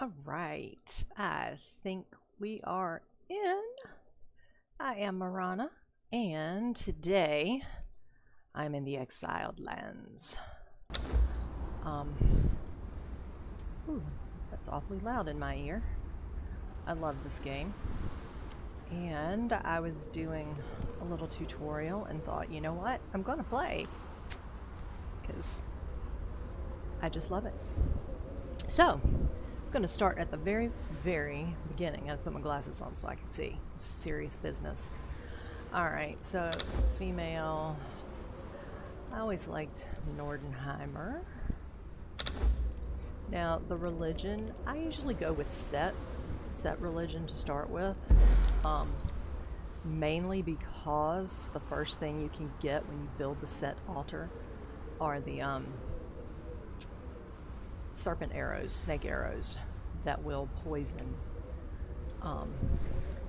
All right, I think we are in. I am Marana, and today I'm in the Exiled lands. Ooh, that's awfully loud in my ear. I love this game. And I was doing a little tutorial and thought, you know what? I'm gonna play. Because I just love it. So, I'm going to start at the very, very beginning. I have to put my glasses on so I can see. It's serious business. Alright, so female. I always liked Nordenheimer. Now, the religion, I usually go with set religion to start with. Mainly because the first thing you can get when you build the set altar are the serpent arrows, snake arrows that will poison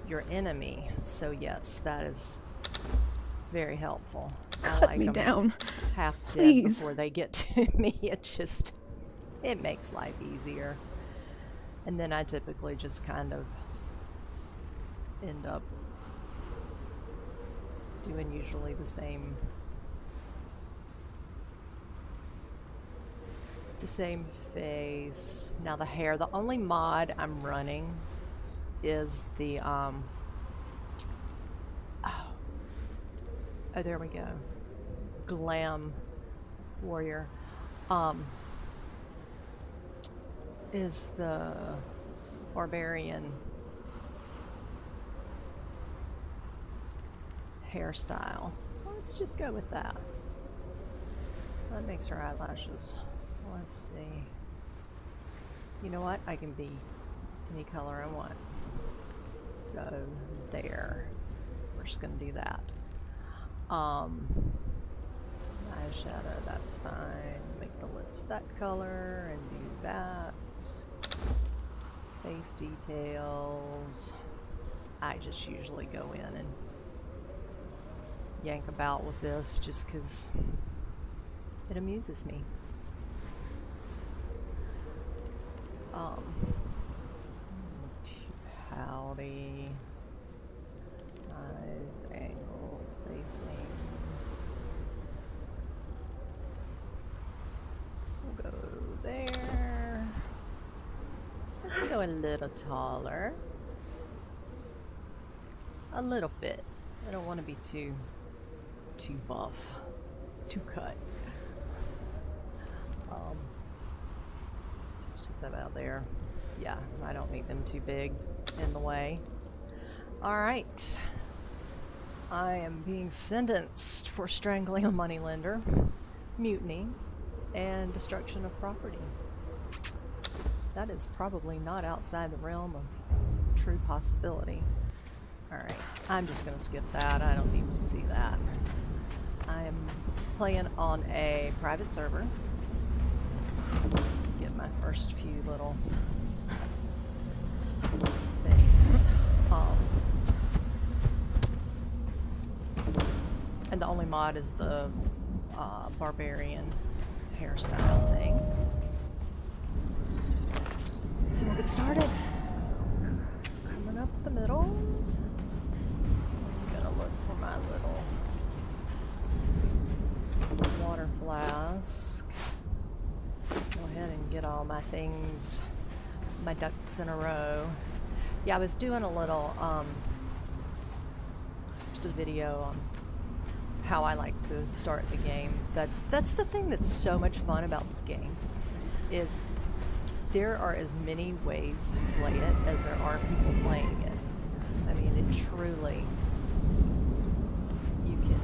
your enemy. So yes, that is very helpful. Cut me down, half please. dead before they get to me. It makes life easier. And then I typically just kind of end up doing usually the same face. Now the hair, the only mod I'm running is the oh, there we go, glam warrior, is the barbarian hairstyle. Let's just go with that. That makes her eyelashes. Let's see. You know what? I can be any color I want. So there. We're just gonna do that. Eyeshadow, that's fine. Make the lips that color and do that. Face details. I just usually go in and yank about with this just because it amuses me. Too pouty. Eyes, angles, spacing. We'll go there. Let's go a little taller. A little bit. I don't want to be too buff, too cut. Stick that out there. Yeah, I don't need them too big in the way. Alright. I am being sentenced for strangling a moneylender, mutiny, and destruction of property. That is probably not outside the realm of true possibility. Alright, I'm just going to skip that. I don't need to see that. I am playing on a private server. Get my first few little things. And the only mod is the Barbarian Hairstyle thing. So we'll get started. Coming up the middle. I'm gonna look for my little water flask. Go ahead and get all my things, my ducks in a row. Yeah, I was doing a little, just a video on how I like to start the game. That's the thing that's so much fun about this game, is there are as many ways to play it as there are people playing it. I mean, it truly, you can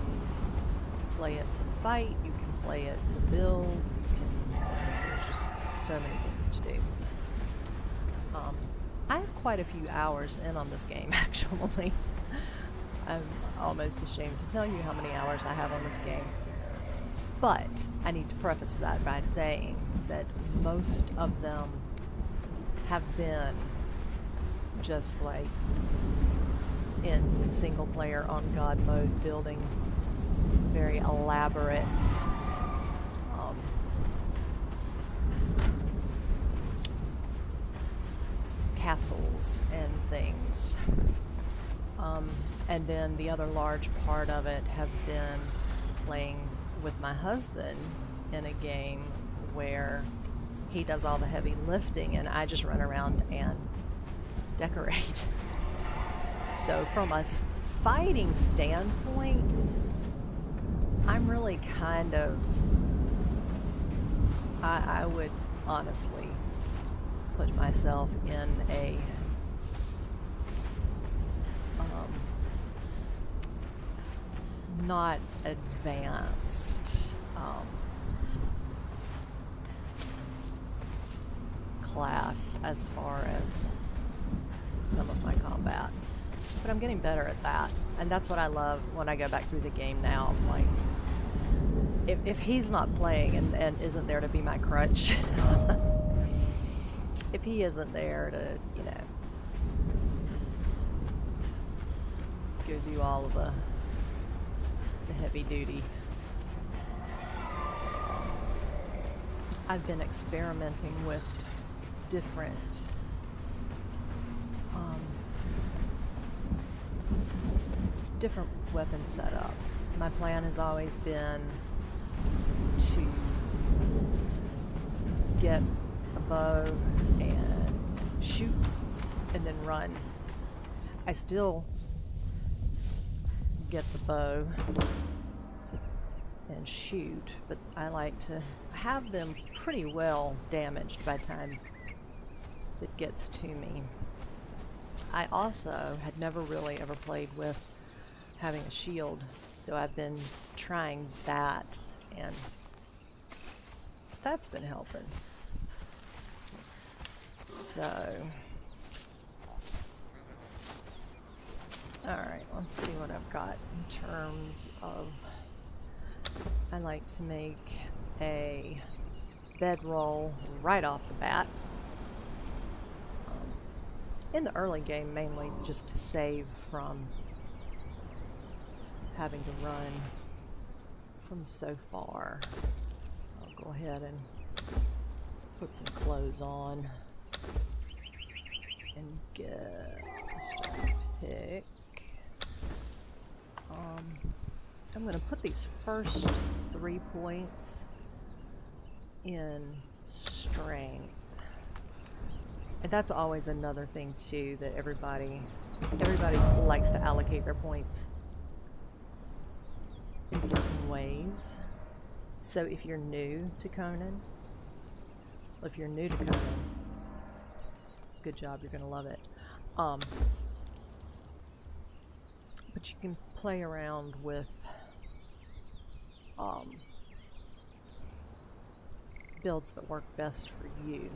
play it to fight, you can play it to build, there's just so many things to do. I have quite a few hours in on this game, actually. I'm almost ashamed to tell you how many hours I have on this game. But I need to preface that by saying that most of them have been just like in single player on God mode, building very elaborate castles and things. And then the other large part of it has been playing with my husband in a game where he does all the heavy lifting and I just run around and decorate. So from a fighting standpoint, I'm really kind of, I would honestly put myself in a not advanced class as far as some of my combat, but I'm getting better at that, and that's what I love when I go back through the game now. I'm like, if he's not playing and isn't there to be my crutch, if he isn't there to, you know, go do all of the heavy duty. I've been experimenting with different different weapon setup. My plan has always been to get a bow and shoot and then run. I still get the bow and shoot, but I like to have them pretty well damaged by the time it gets to me. I also had never really ever played with having a shield, so I've been trying that, and that's been helping. So, alright, let's see what I've got in terms of, I like to make a bedroll right off the bat. In the early game, mainly just to save from having to run from so far. I'll go ahead and put some clothes on and get a starting pick. I'm going to put these first 3 points in strength. And that's always another thing too, that everybody likes to allocate their points in certain ways. So if you're new to Conan, good job, you're gonna love it. But you can play around with builds that work best for you.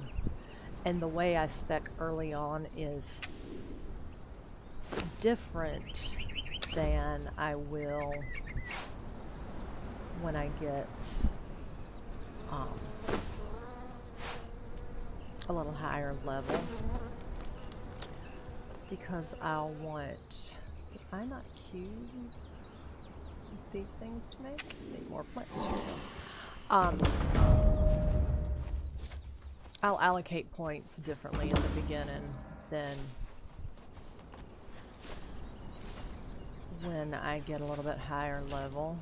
And the way I spec early on is different than I will when I get a little higher level, because I'll want, did I not queue these things to make? Need more plant material. I'll allocate points differently in the beginning than when I get a little bit higher level.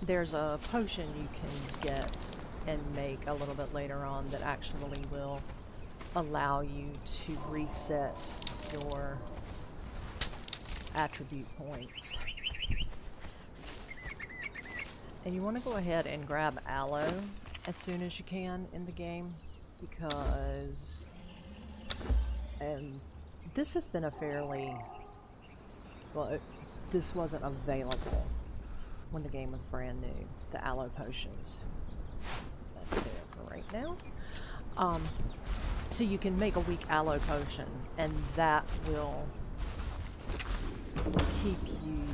There's a potion you can get and make a little bit later on that actually will allow you to reset your attribute points. And you want to go ahead and grab aloe as soon as you can in the game, because this has been a fairly, well, this wasn't available when the game was brand new, the aloe potions. That's there for right now. So you can make a weak aloe potion, and that will keep you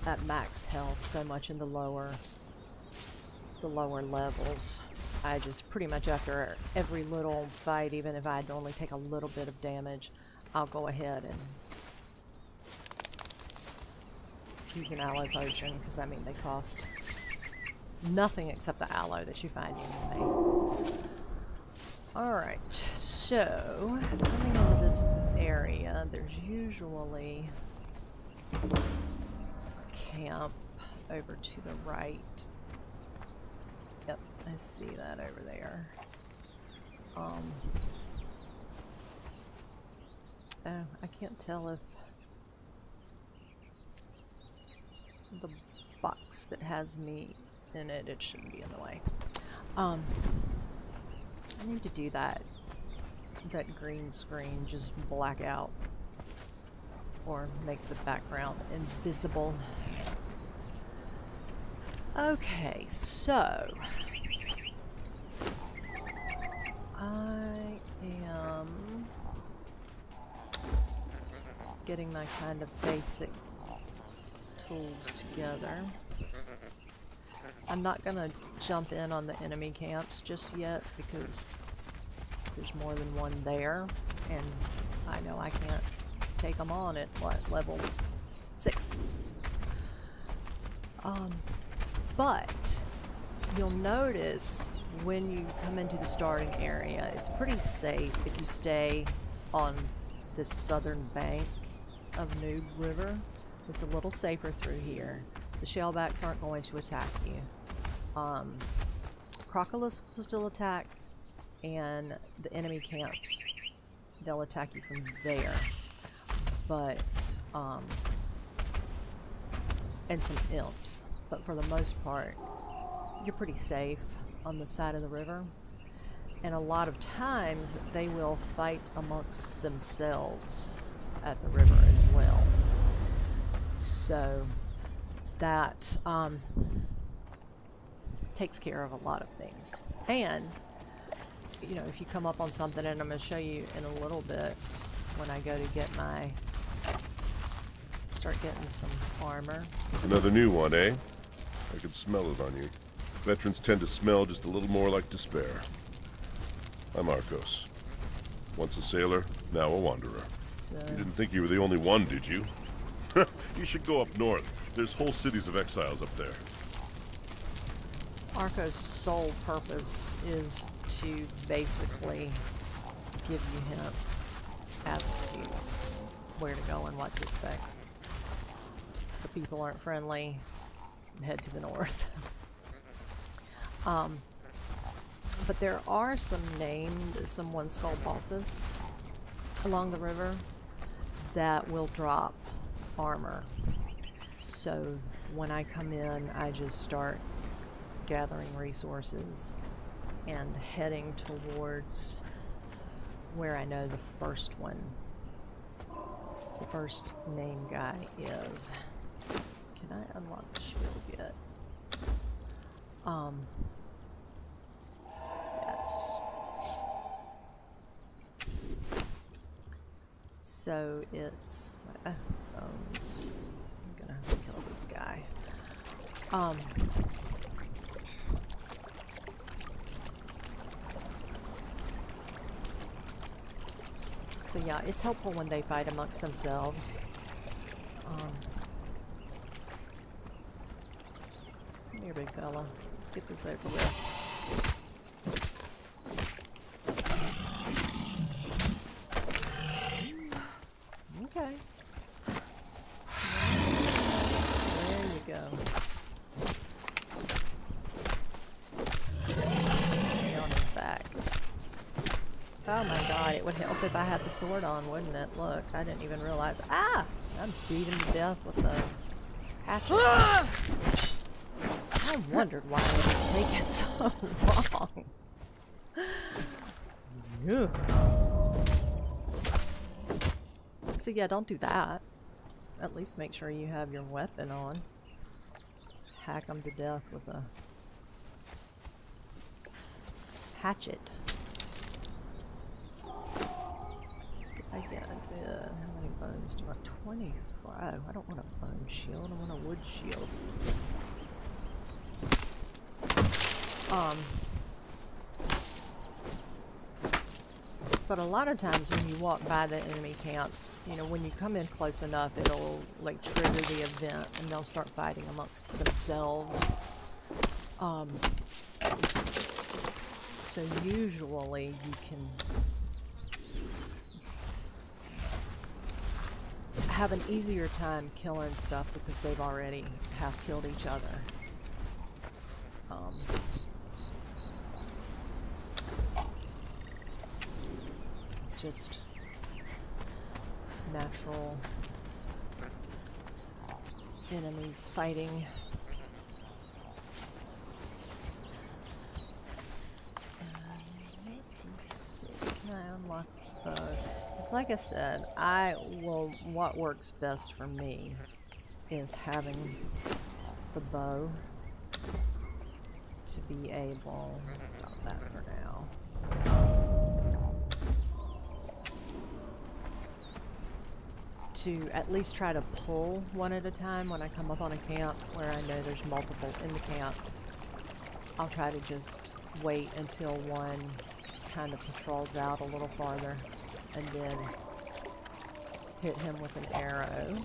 at max health so much in the lower levels. I just pretty much after every little fight, even if I'd only take a little bit of damage, I'll go ahead and use an aloe potion, because I mean they cost Nothing except the aloe that you find in me. Alright, so coming into this area, there's usually a camp over to the right. Yep, I see that over there. Oh, I can't tell if the box that has me in it, it shouldn't be in the way. I need to do that green screen just black out or make the background invisible. Okay, so I am getting my kind of basic tools together. I'm not gonna jump in on the enemy camps just yet because there's more than one there, and I know I can't take them on at what, level 6. But you'll notice when you come into the starting area, it's pretty safe if you stay on this southern bank of Noob River. It's a little safer through here. The shellbacks aren't going to attack you. Crocolisk will still attack, and the enemy camps, they'll attack you from there. But, and some imps. But for the most part, you're pretty safe on the side of the river. And a lot of times, they will fight amongst themselves at the river as well. So, that takes care of a lot of things. And, you know, if you come up on something, and I'm going to show you in a little bit when I go to get my, start getting some armor. Another new one, eh? I can smell it on you. Veterans tend to smell just a little more like despair. I'm Arcos. Once a sailor, now a wanderer. So, You didn't think you were the only one, did you? You should go up north. There's whole cities of exiles up there. Arco's sole purpose is to basically give you hints as to where to go and what to expect. The people aren't friendly, head to the north. But there are some one skull bosses along the river that will drop armor. So when I come in, I just start gathering resources and heading towards where I know the first name guy is. Can I unlock the shield yet? Yes. So it's bones. I'm gonna kill this guy. So yeah, it's helpful when they fight amongst themselves. Come here, big fella. Let's get this over with. Okay. There you go. Stay on his back. Oh my god, it would help if I had the sword on, wouldn't it? Look, I didn't even realize. Ah! I'm beaten to death with the hatchet. Ah! I wondered why it was taking so long. Ugh. So yeah, don't do that. At least make sure you have your weapon on. Hack them to death with a hatchet. I did. How many bones do I have? 24. Oh, I don't want a bone shield. I want a wood shield. But a lot of times when you walk by the enemy camps, you know, when you come in close enough, it'll like trigger the event and they'll start fighting amongst themselves. Um, so usually you can have an easier time killing stuff because they've already half killed each other. Just natural enemies fighting. Let's see, can I unlock the bow? Because like I said, what works best for me is having the bow to be able, let's stop that for now. To at least try to pull one at a time when I come up on a camp where I know there's multiple in the camp. I'll try to just wait until one kind of patrols out a little farther and then hit him with an arrow.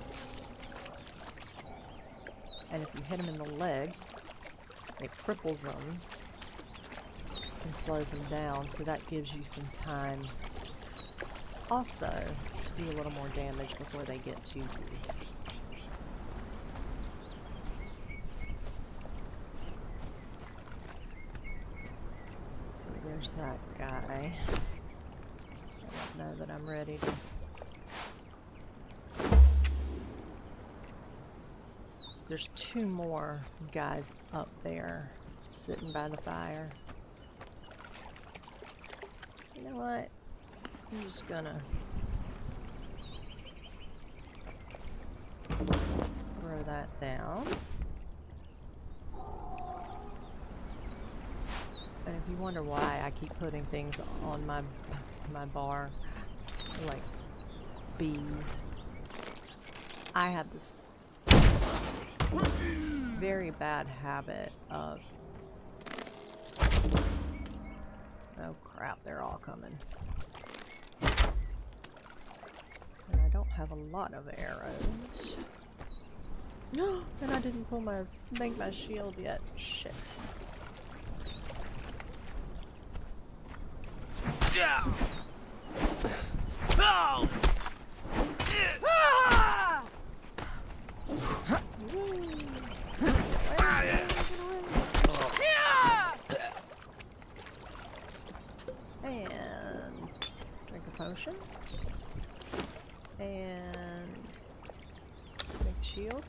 And if you hit him in the leg, it cripples him and slows him down, so that gives you some time also to do a little more damage before they get to you. So there's that guy. I don't know that I'm ready to... There's two more guys up there sitting by the fire. You know what? I'm just gonna throw that down. And if you wonder why I keep putting things on my bar, like bees, I have this very bad habit of... Oh crap, they're all coming. And I don't have a lot of arrows. No, and I didn't make my shield yet. Shit. Yeah. Oh. Ah! And drink a potion. And make a shield.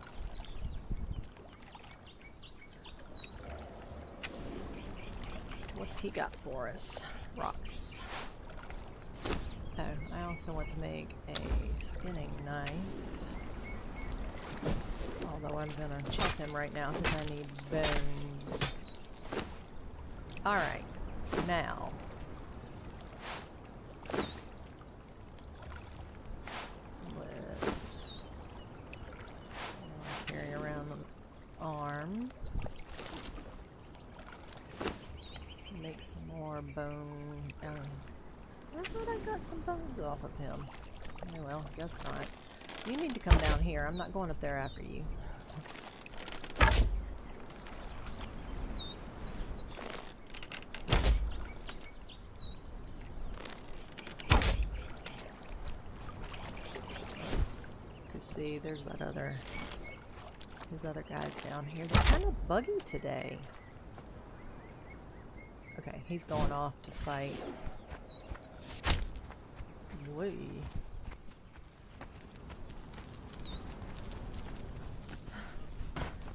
What's he got for us? Rocks. Oh, I also want to make a skinning knife. Although I'm gonna check him right now because I need bones. Alright, now. Let's carry around an arm. Make some more bone. I thought I got some bones off of him. Oh well, guess not. You need to come down here. I'm not going up there after you. Cause see, there's that his other guys down here. They're kind of buggy today. Okay, he's going off to fight. Whee.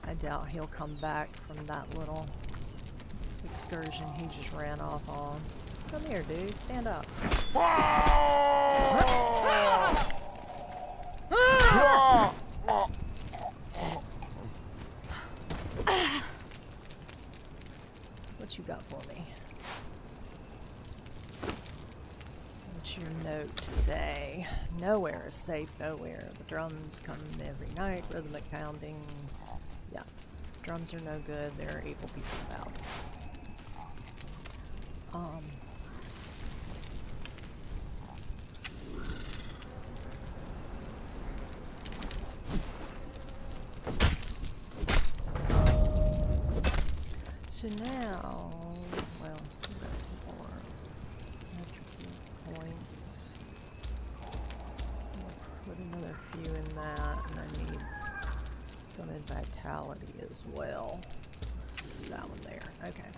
I doubt he'll come back from that little excursion he just ran off on. Come here, dude. Stand up. What you got for me? What's your note say? Nowhere is safe, nowhere. The drums come every night, rhythmic pounding. Yeah, drums are no good. There are evil people about. So now, well, we've got some more attribute points. I'll put another few in that, and I need some in vitality as well. That one there. Okay.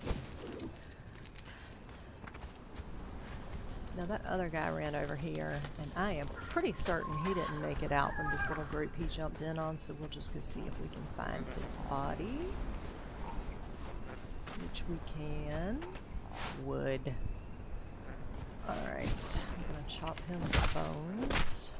Now that other guy ran over here, and I am pretty certain he didn't make it out from this little group he jumped in on, so we'll just go see if we can find his body. Which we can. Wood. Alright, I'm gonna chop him with bones.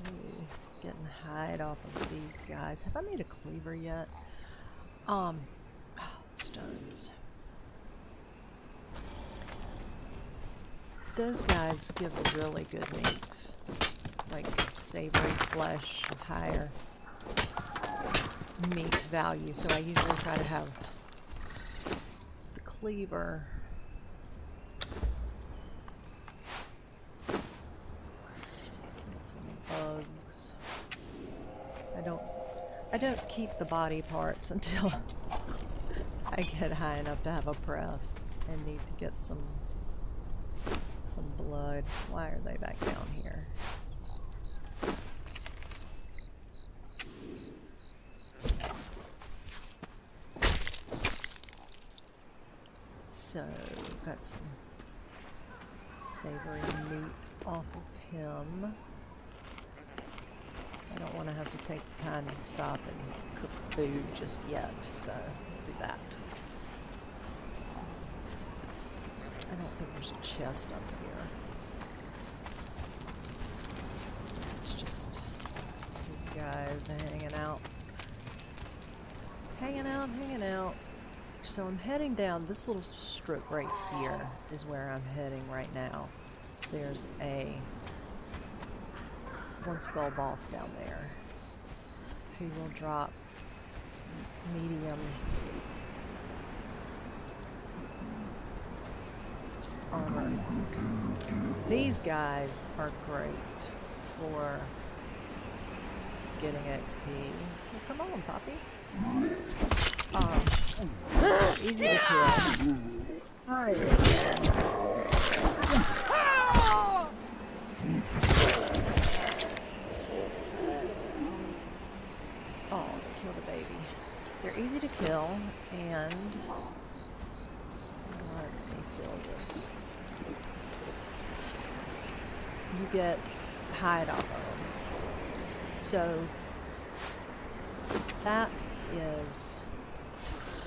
Ooh, getting hide off of these guys. Have I made a cleaver yet? Stones. Those guys give really good meat. Like savory flesh, higher meat value. So I usually try to have the cleaver. Get some bugs. I don't keep the body parts until I get high enough to have a press and need to get some blood. Why are they back down here? So, got some savory meat off of him. I don't want to have to take the time to stop and cook food just yet, so we'll do that. I don't think there's a chest up here. It's just these guys hanging out. Hanging out. So I'm heading down this little strip right here is where I'm heading right now. There's one skull boss down there who will drop medium armor. These guys are great for getting XP. Well, come on, Poppy. Easy to kill. Alright. Oh, they killed a baby. They're easy to kill, and let me fill this. You get hide off of them. So that is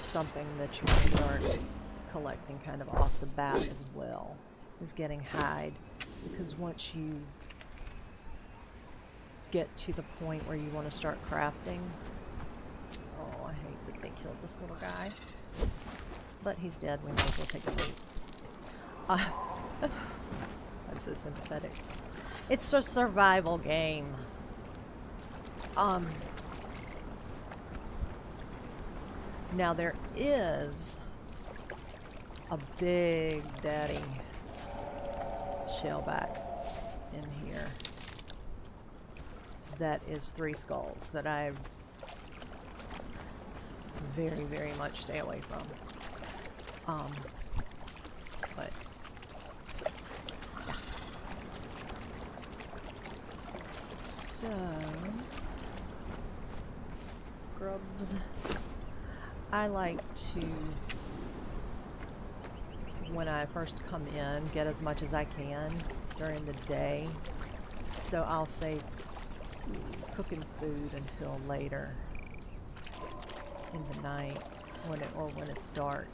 something that you can start collecting kind of off the bat as well, is getting hide, because once you get to the point where you want to start crafting, oh, I hate that they killed this little guy, but he's dead. We might as well take a leap. I'm so sympathetic. It's a survival game. Now there is a big daddy shellback in here that is 3 skulls that I very, very much stay away from. But yeah. So grubs. I like to, when I first come in, get as much as I can during the day. So I'll save cooking food until later in the night when it's dark.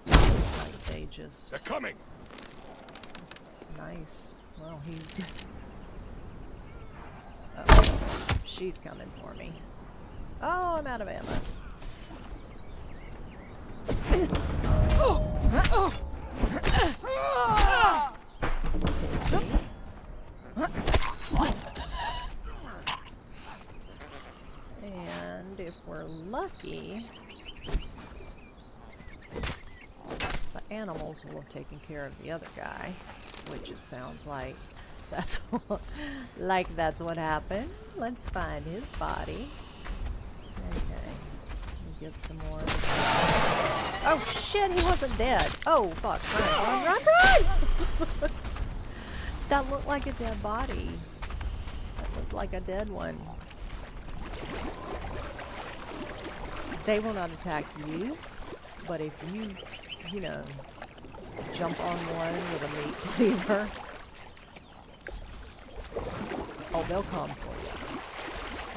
Like they just. They're coming. Nice. Well, uh-oh. She's coming for me. Oh, I'm out of ammo. And if we're lucky, but animals will have taken care of the other guy, which it sounds like that's that's what happened. Let's find his body. Okay, get some more. Oh shit, he wasn't dead. Oh fuck, run. That looked like a dead body. That looked like a dead one. They will not attack you, but if you know, jump on one with a meat cleaver, oh, they'll come for you.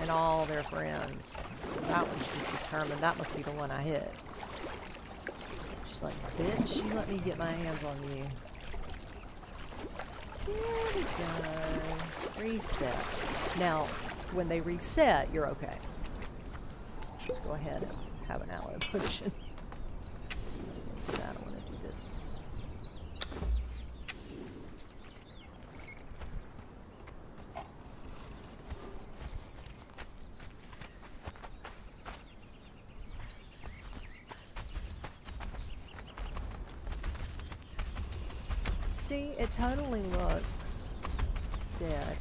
And all their friends. That one's just determined. That must be the one I hit. She's like, bitch, you let me get my hands on you. There we go. Reset. Now, when they reset, you're okay. Let's go ahead and have an aloe potion. I don't want to do this. See, it totally looks dead.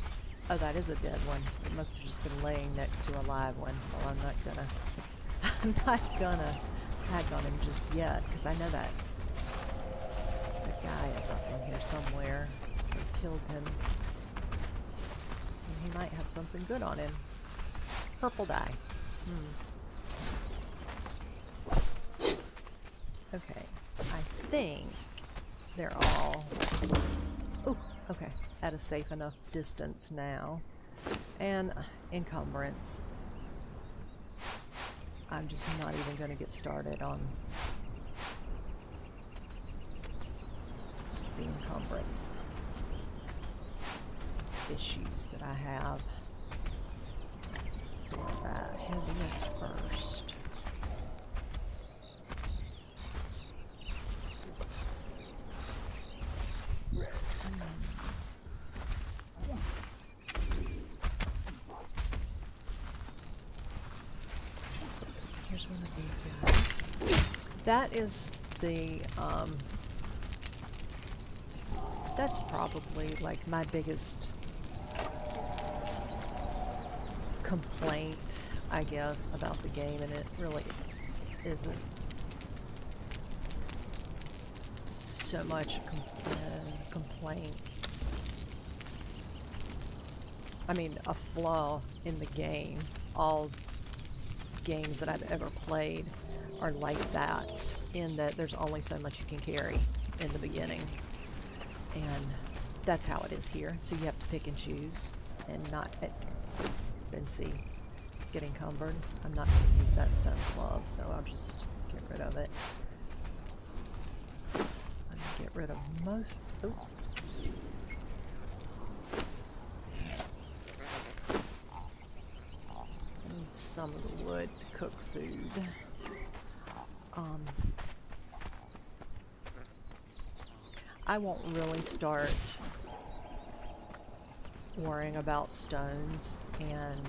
Oh, that is a dead one. It must have just been laying next to a live one. Well, I'm not gonna hag on him just yet, because I know that guy is up in here somewhere. I killed him. And he might have something good on him. Purple dye. Okay. I think they're all... Oh, okay. At a safe enough distance now. And encumbrance. I'm just not even going to get started on the encumbrance issues that I have. Let's sort that heaviest first. Here's one of these guys. That is the, that's probably like my biggest complaint, I guess, about the game, and it really isn't so much complaint. I mean, a flaw in the game. All games that I've ever played are like that, in that there's only so much you can carry in the beginning. And that's how it is here. So you have to pick and choose and not see, get encumbered. I'm not going to use that stone club, so I'll just get rid of it. I'm going to get rid of most... Oh. I need some of the wood to cook food. I won't really start worrying about stones and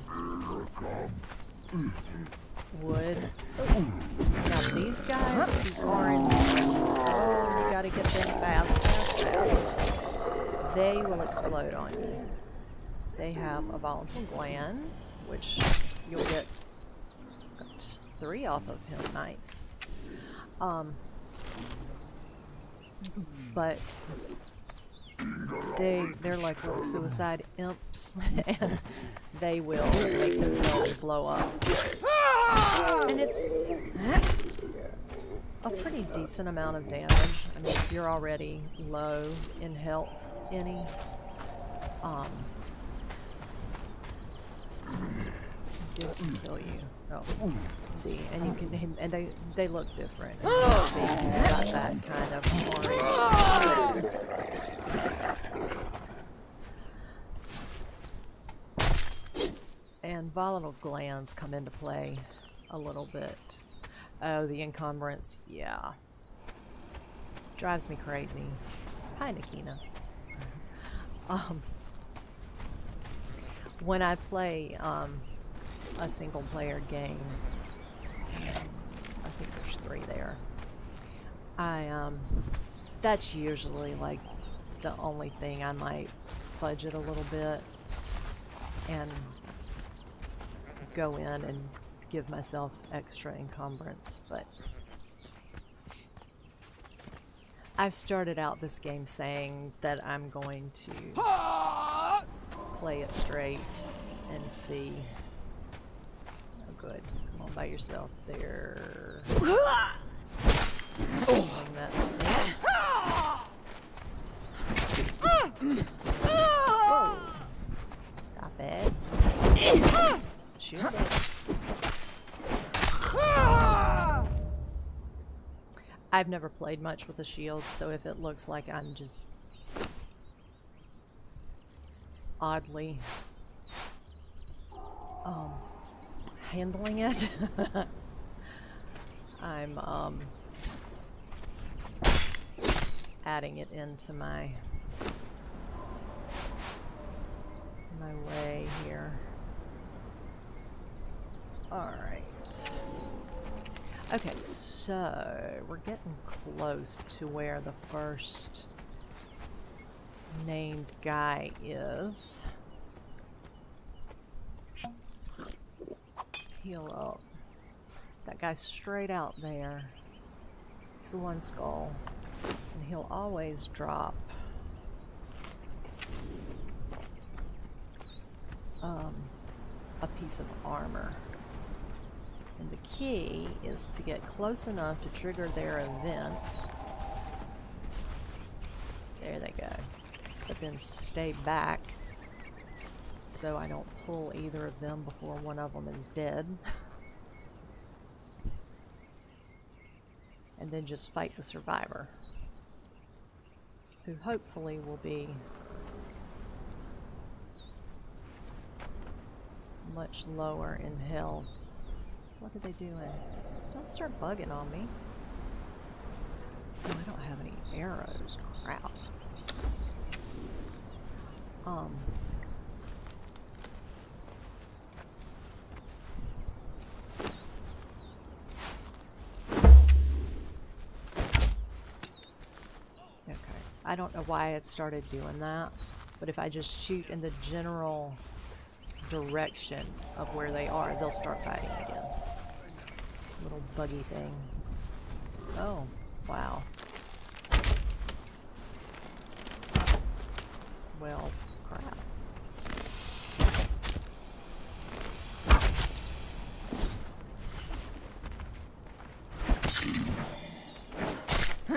wood. Oh. Now these guys, these orange ones, oh, you gotta get them fast. They will explode on you. They have a volatile gland, which you'll get 3 off of him. Nice. But they're like little suicide imps, and they will make themselves blow up. And it's a pretty decent amount of damage. I mean, if you're already low in health, it can kill you. Oh, see, and you can, and they look different. And you can see he's got that kind of orange. And volatile glands come into play a little bit. Oh, the encumbrance, yeah. Drives me crazy. Hi, Nikina. When I play a single player game, I think there's 3 there, That's usually like the only thing I might fudge it a little bit and go in and give myself extra encumbrance, but I've started out this game saying that I'm going to play it straight and see. Oh, good. Come on by yourself there. Swing that. Whoa. Stop it. Shoot it. I've never played much with a shield, so if it looks like I'm just oddly handling it, I'm adding it into my way here. Alright. Okay, so we're getting close to where the first named guy is. Heal up. That guy's straight out there. He's the one skull. And he'll always drop a piece of armor. And the key is to get close enough to trigger their event. There they go. But then stay back so I don't pull either of them before one of them is dead. And then just fight the survivor, who hopefully will be much lower in health. What are they doing? Don't start bugging on me. Oh, I don't have any arrows. Crap. Okay. I don't know why it started doing that, but if I just shoot in the general direction of where they are, they'll start fighting again. Little buggy thing. Oh, wow. Well, crap. I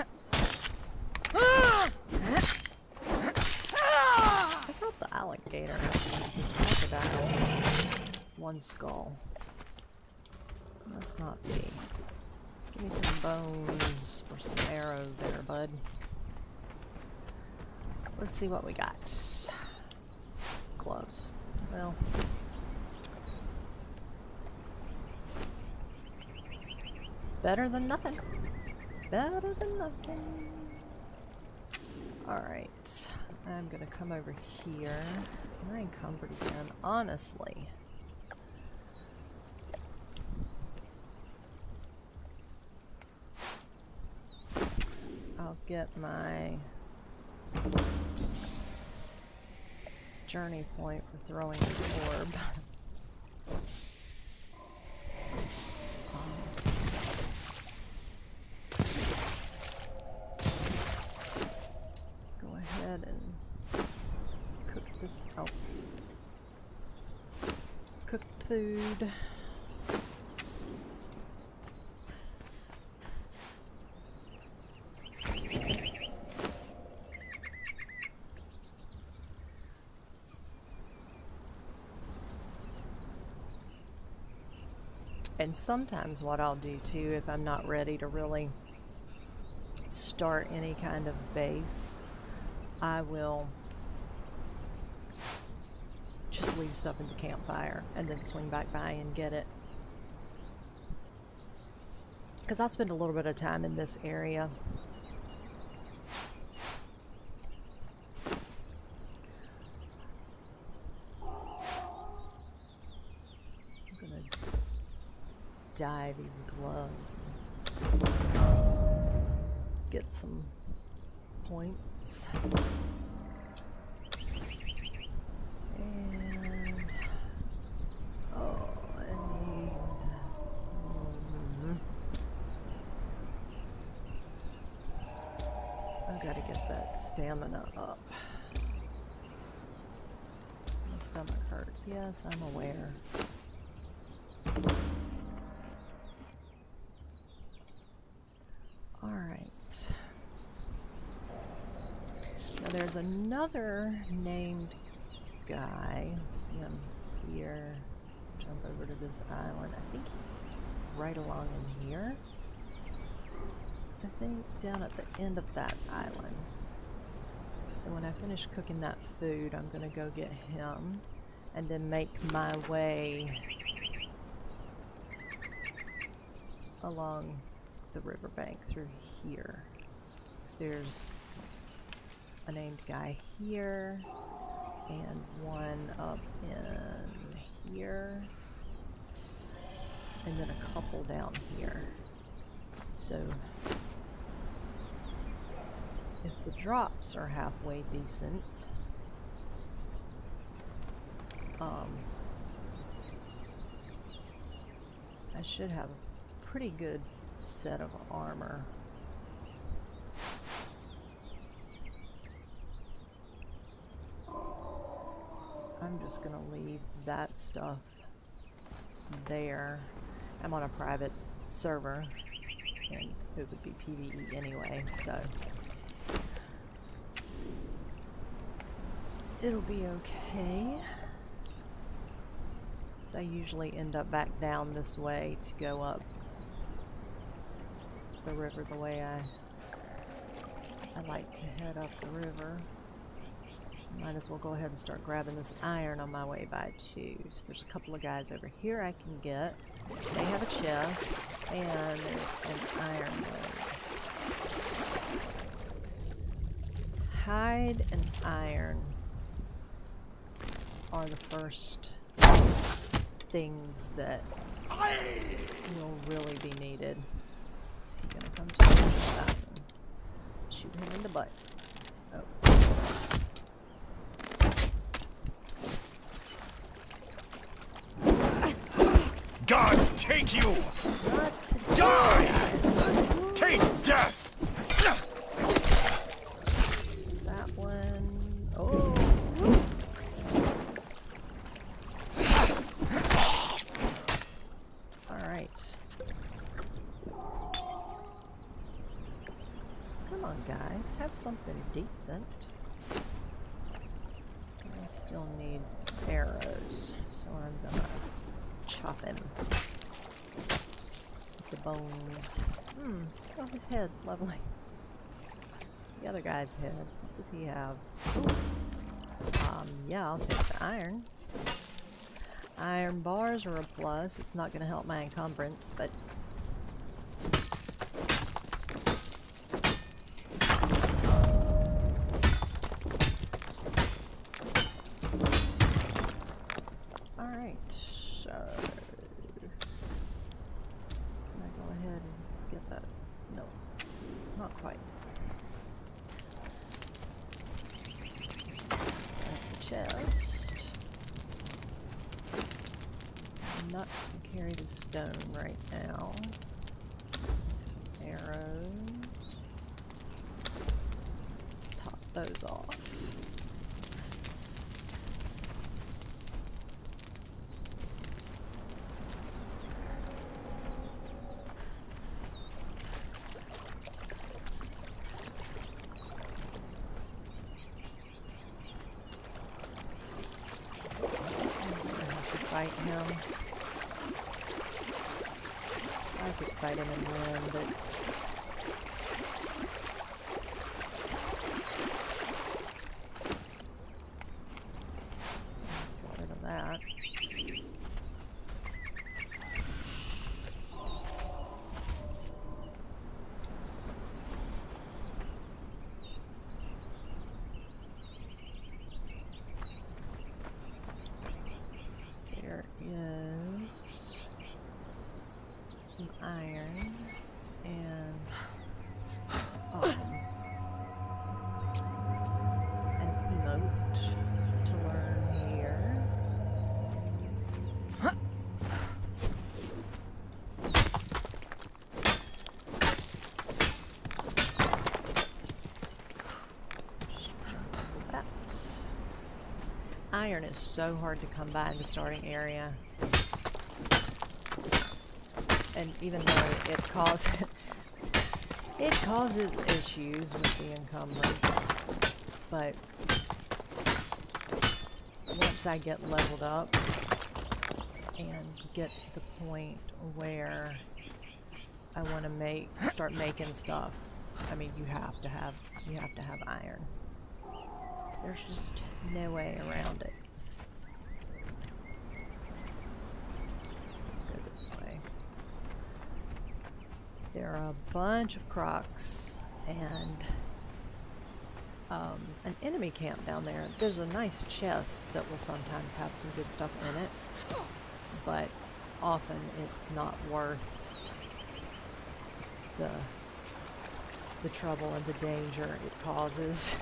thought the alligator had this crocodile. One skull. Must not be. Give me some bones or some arrows there, bud. Let's see what we got. Gloves. Well, it's better than nothing. Better than nothing. Alright. I'm gonna come over here. Am I encumbered again? Honestly. I'll get my journey point for throwing the orb. Go ahead and cook this out. Cooked food. And sometimes what I'll do too, if I'm not ready to really start any kind of base, I will just leave stuff in the campfire and then swing back by and get it. Because I spend a little bit of time in this area. Dye these gloves. get some points. And oh, I need I gotta get that stamina up. My stomach hurts. Yes, I'm aware. Alright. Now there's another named guy. Let's see him here. Jump over to this island. I think he's right along in here. I think down at the end of that island. So when I finish cooking that food, I'm gonna go get him and then make my way along the riverbank through here. So there's a named guy here and one up in here and then a couple down here. So if the drops are halfway decent, I should have a pretty good set of armor. I'm just gonna leave that stuff there. I'm on a private server and it would be PvE anyway, so it'll be okay. So I usually end up back down this way to go up the river the way I like to head up the river. Might as well go ahead and start grabbing this iron on my way by too. So there's a couple of guys over here I can get. They have a chest, and there's an iron blade. Hide and iron are the first things that will really be needed. Is he gonna come to the bathroom? Shoot him in the butt. Oh. Gods take you! Not Die! Taste death! that one. Oh. Alright. Come on, guys. Have something decent. I still need arrows, so I'm gonna chop him with the bones. Oh, his head. Lovely. The other guy's head. What does he have? Yeah, I'll take the iron. Iron bars are a plus. It's not going to help my encumbrance, but alright, so can I go ahead and get that? No, not quite. Chest. I'm not going to carry the stone right now. Some arrows. Top those off. Fight him. I could fight him and win, but get rid of that. There is some iron and oh. iron is so hard to come by in the starting area. And even though it causes issues with the encumbrance, but once I get leveled up and get to the point where I want to start making stuff, I mean, you have to have iron. There's just no way around it. Go this way. There are a bunch of crocs and an enemy camp down there. There's a nice chest that will sometimes have some good stuff in it, but often it's not worth the trouble and the danger it causes.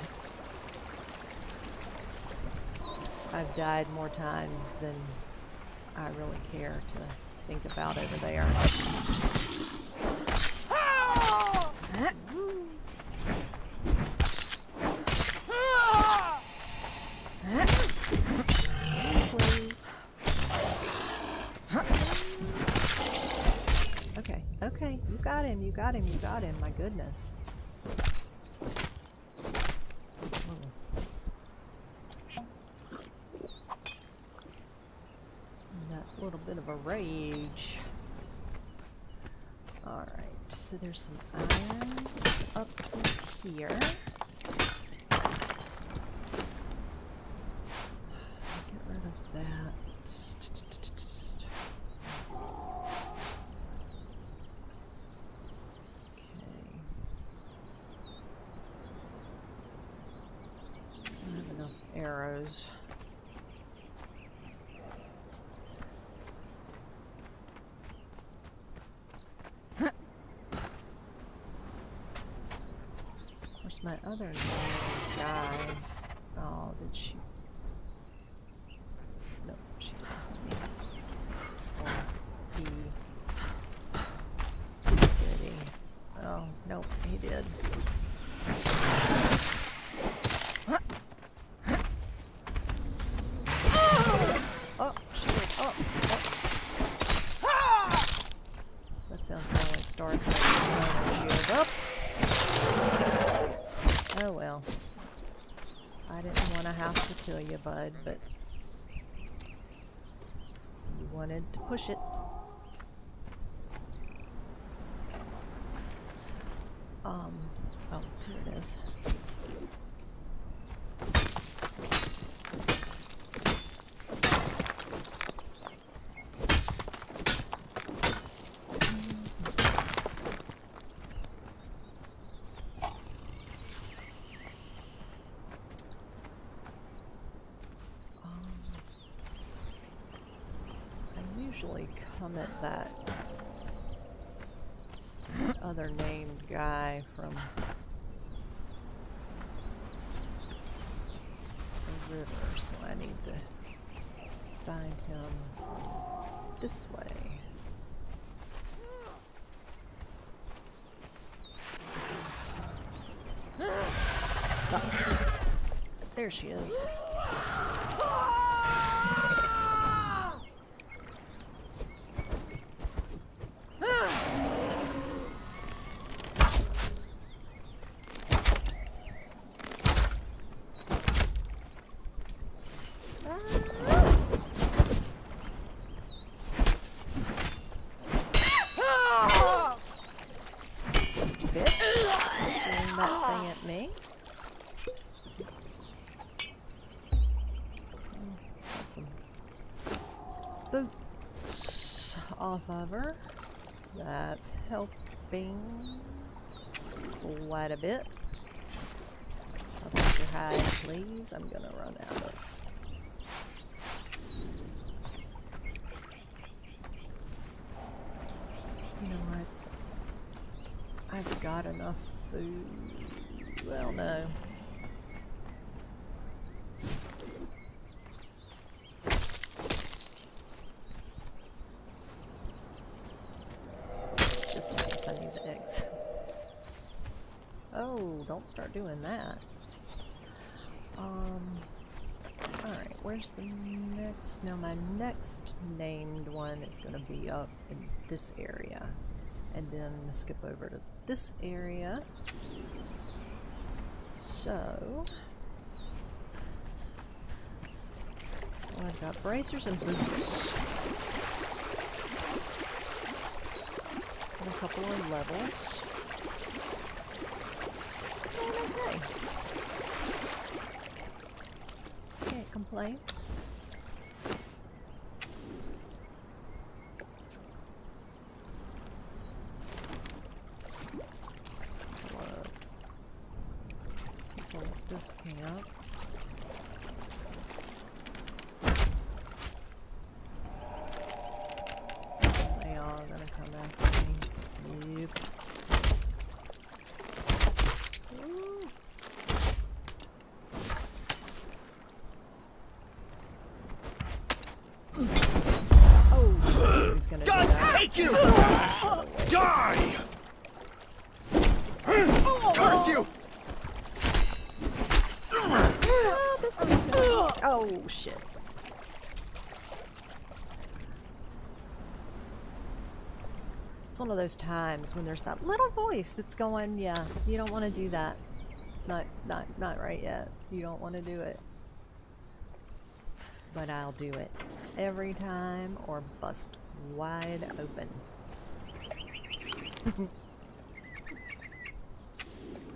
I've died more times than I really care to think about over there. Please. Okay, you got him, my goodness. That little bit of a rage. Alright, so there's some iron up here. Get rid of that. Arrows. Where's my other guy? Oh, did she? No, she doesn't. Or he. Did he? Oh, nope, he did. Sounds more like start shield up. Oh well. I didn't want to have to kill you, bud, but you wanted to push it. Oh, here it is. Usually come at that other named guy from the river, so I need to find him this way. Oh, there she is. Boots off of her. That's helping quite a bit. I'll take your hide, please. I'm gonna run out of. You know what? I've got enough food. Well, no. Oh, don't start doing that. Alright, where's the next? No, my next named one is going to be up in this area. And then I'm going to skip over to this area. So... well, I've got bracers and boots. And a couple of levels. It's going okay. Can't complain. Pull up this camp. They are gonna come after me. Yep. Ooh. Oh, he was gonna do that. Take you! Die! Curse you! Oh, this one's gonna... oh, shit. It's one of those times when there's that little voice that's going, yeah, you don't want to do that. Not right yet. You don't want to do it. But I'll do it every time or bust wide open.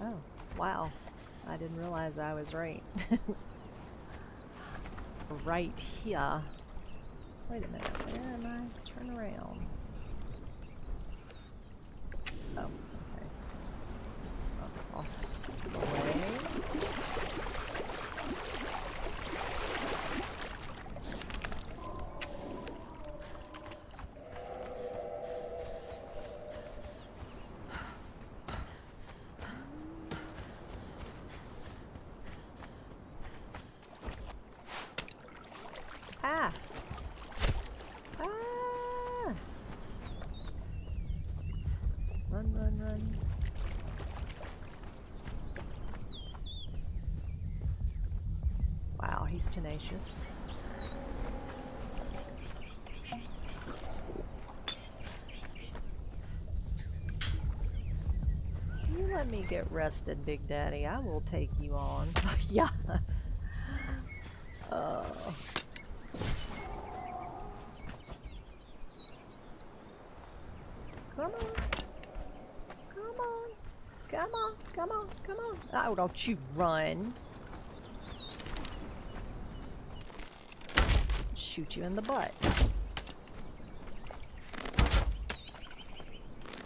Oh, wow. I didn't realize I was right. Right here. Wait a minute, where am I? Turn around. Oh, okay. It's across the way. Ah! Ah! Run, run, run. Wow, he's tenacious. You let me get rested, Big Daddy. I will take you on. Yeah. Oh. Come on. Come on. Come on. Come on. Come on. Oh, don't you run. Shoot you in the butt.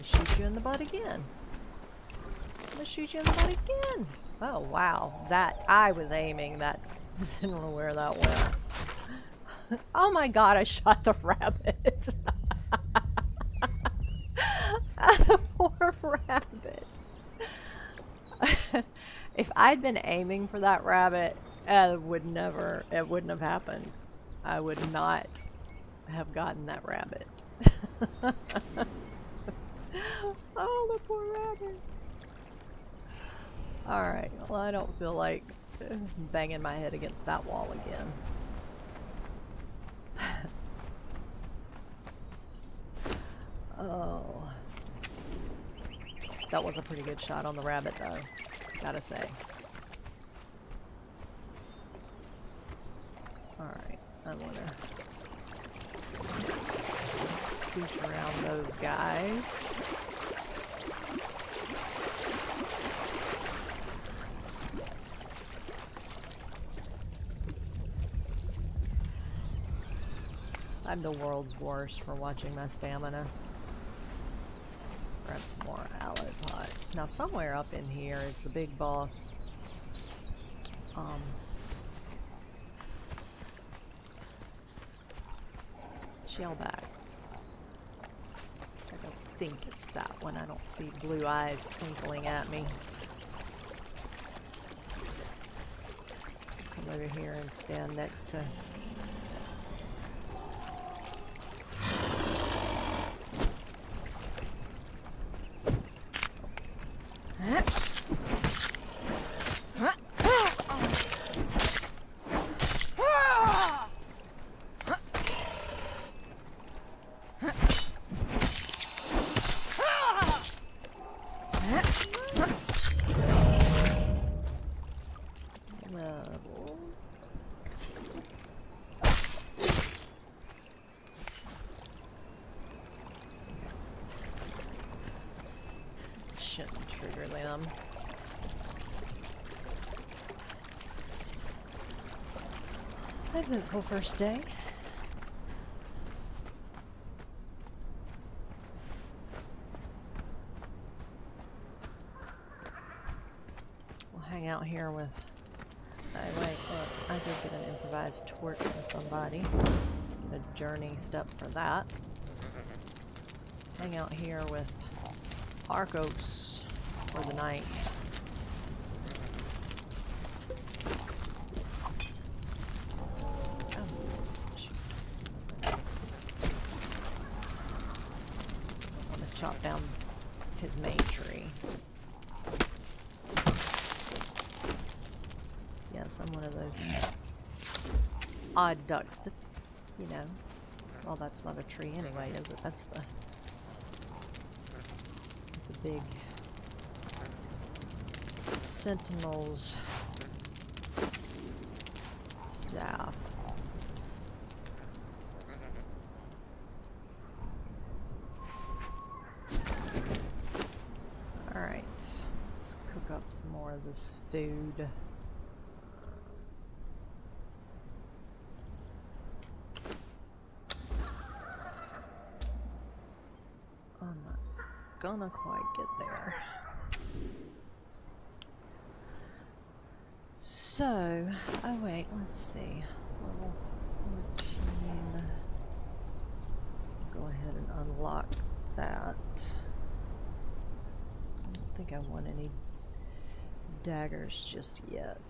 Shoot you in the butt again. I'm gonna shoot you in the butt again. Oh, wow. That, I was aiming. That, I don't know where that went. Oh my god, I shot the rabbit. The poor rabbit. If I'd been aiming for that rabbit, it wouldn't have happened. I would not have gotten that rabbit. Oh, the poor rabbit. Alright, well, I don't feel like banging my head against that wall again. Oh. That was a pretty good shot on the rabbit, though, gotta say. Alright, I wanna scooch around those guys. I'm the world's worst for watching my stamina. Grab some more aloe pots. Now somewhere up in here is the big boss. Shellback. I don't think it's that one. I don't see blue eyes twinkling at me. Come over here and stand next to... Level. Shouldn't trigger them. Eventful first day. We'll hang out here with... Oh wait, look, I did get an improvised torch from somebody. Get a journey step for that. Hang out here with Arcos for the night. Chop down his main tree. Yes, I'm one of those odd ducks that, you know, well, that's not a tree anyway, is it? That's the big sentinel's staff. Alright, let's cook up some more of this food. I'm not gonna quite get there. So, oh wait, let's see. Level 14. Go ahead and unlock that. I don't think I want any daggers just yet.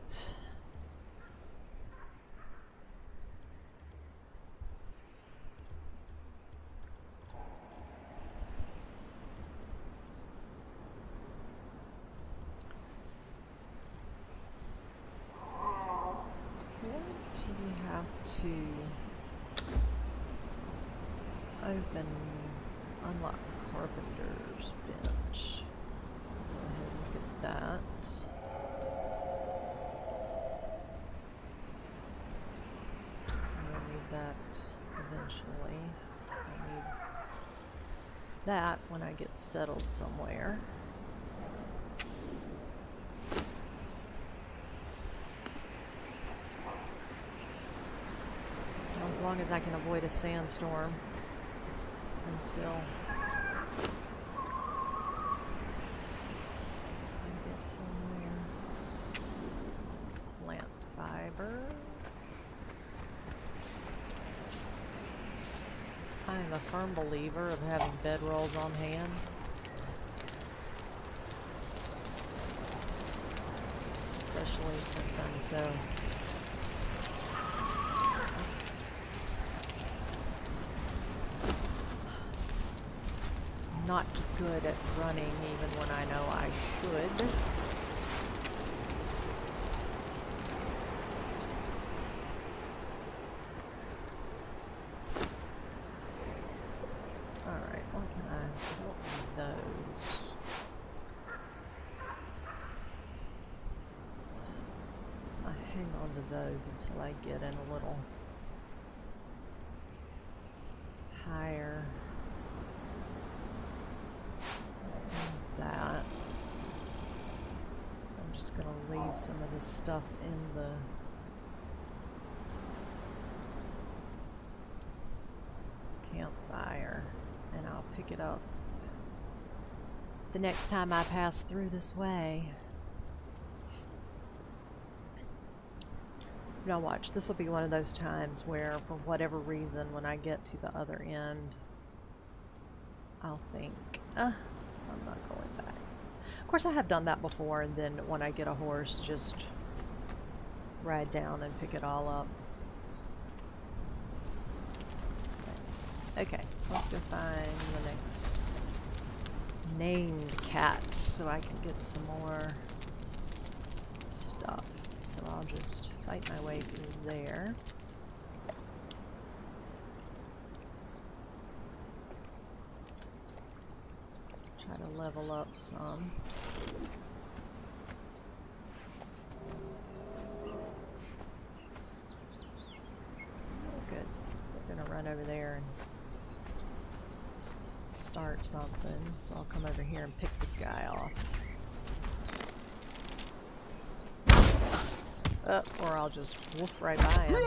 What do you have to open, unlock carpenter's bench? Go ahead and get that. I'm gonna need that eventually. I need that when I get settled somewhere. Well, as long as I can avoid a sandstorm until somewhere. Plant fiber. I am a firm believer of having bedrolls on hand. Especially since I'm so not good at running even when I know I should. Alright, what can I help with those? I hang on to those until I get in a little higher. That. I'm just gonna leave some of this stuff in the campfire and I'll pick it up the next time I pass through this way. Now watch, this will be one of those times where for whatever reason when I get to the other end I'll think, I'm not going back. Of course I have done that before, and then when I get a horse just ride down and pick it all up. Okay, let's go find the next named cat so I can get some more stuff. So I'll just fight my way through there. Try Try to level up some. Good. We're gonna run over there and start something, so I'll come over here and pick this guy off. Or I'll just woof right by him.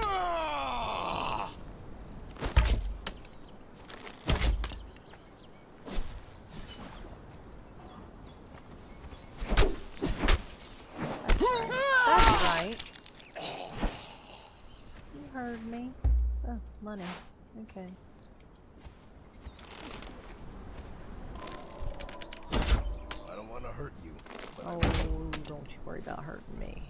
That's right. You heard me. Oh, money. Okay. I don't want to hurt you. Oh, don't you worry about hurting me.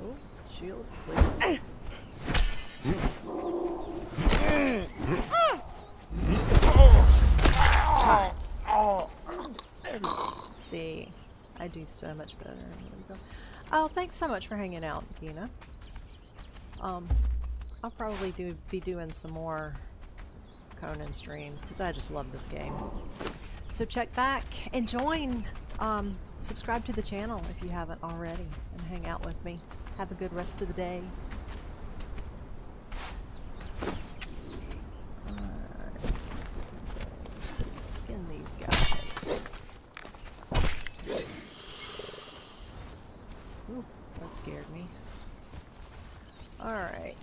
Oh, shield, please. See, I do so much better. There we go. Oh, thanks so much for hanging out, Gina. I'll probably be doing some more Conan streams because I just love this game. So check back and join. Subscribe to the channel if you haven't already, and hang out with me. Have a good rest of the day. To skin these guys. Ooh, that scared me. Alright.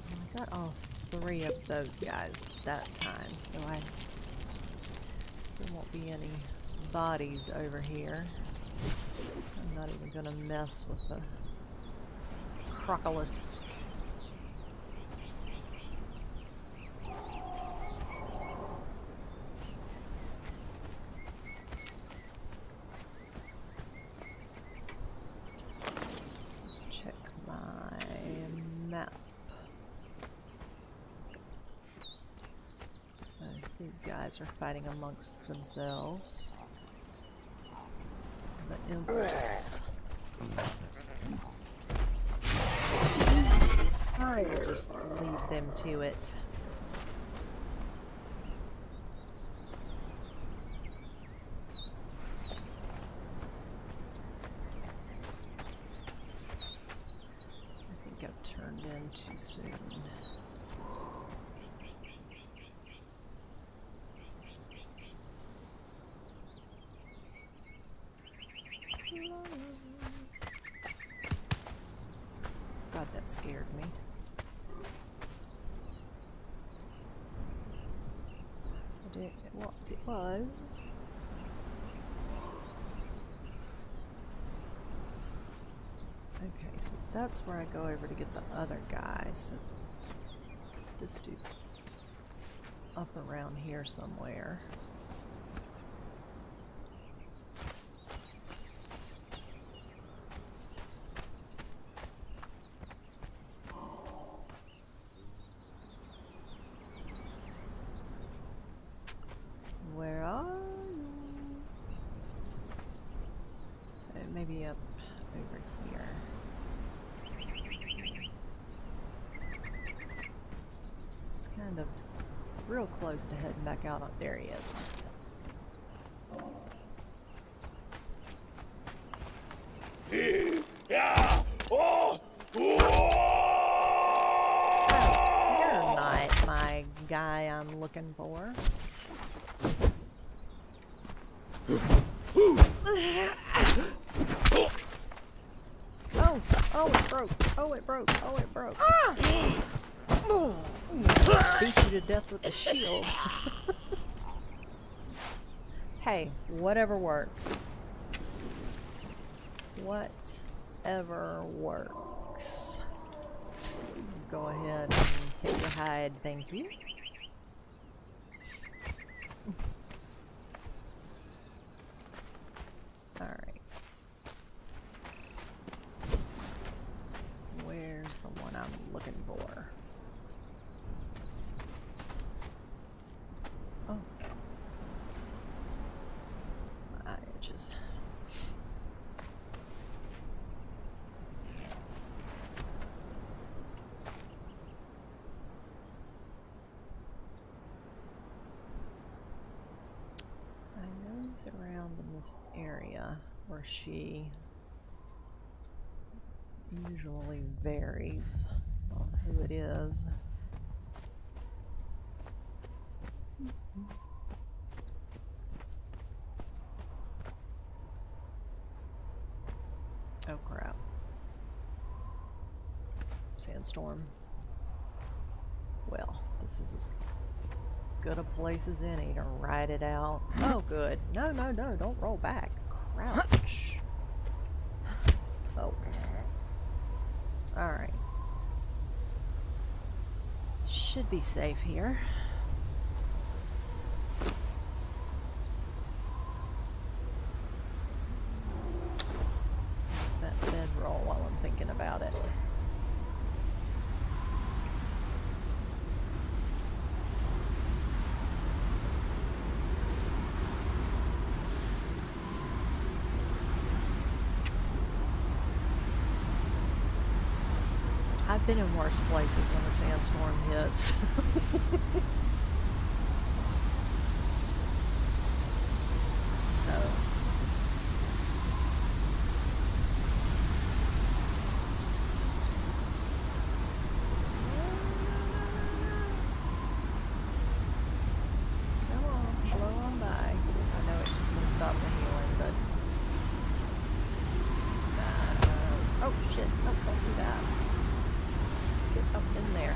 I got all 3 of those guys that time, so there won't be any bodies over here. I'm not even gonna mess with the crocolisk. Check my map. These guys are fighting amongst themselves. The imps. I will just leave them to it. I think I've turned in too soon. God, that scared me. Well, it was. Okay, so that's where I go over to get the other guy. So this dude's up around here somewhere. Where are you? Maybe up over here. It's kind of real close to heading back out. There he is. You're not my guy I'm looking for. Oh, it broke. Oh, it broke. Oh, it broke. Beat you to death with a shield. Hey, whatever works. Whatever works. Go ahead and take your hide, thank you. Alright. Where's the one I'm looking for? Oh. My itches. Who's around in this area where she usually varies on who it is? Oh crap. Sandstorm. Well, this is as good a place as any to ride it out. Oh good. No, no, no, don't roll back. Crouch. Oh. Alright. Should be safe here. That bedroll while I'm thinking about it. I've been in worse places when the sandstorm hits. So. Come on, blow on by. I know it's just gonna stop the healing, but. Oh shit, no, don't do that. Get up in there.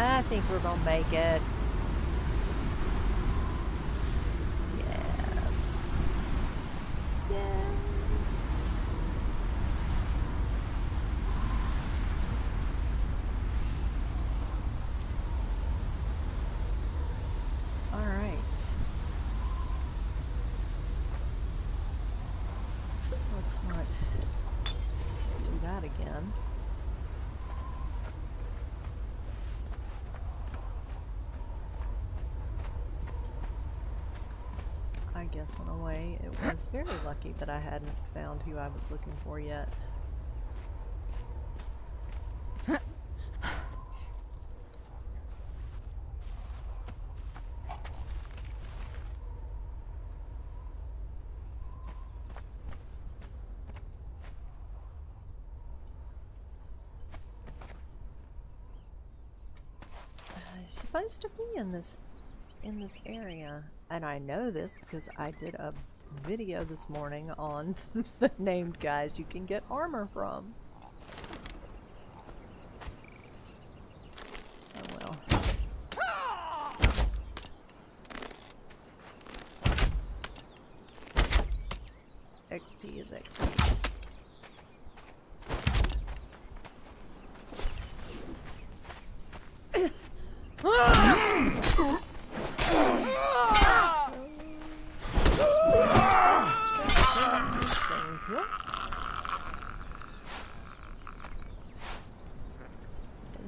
I think we're gonna make it. Yes. Yes. All right. Let's not do that again. I guess in a way it was very lucky that I hadn't found who I was looking for yet. I'm supposed to be in this area, and I know this because I did a video this morning on the named guys you can get armor from. Oh well. XP is XP.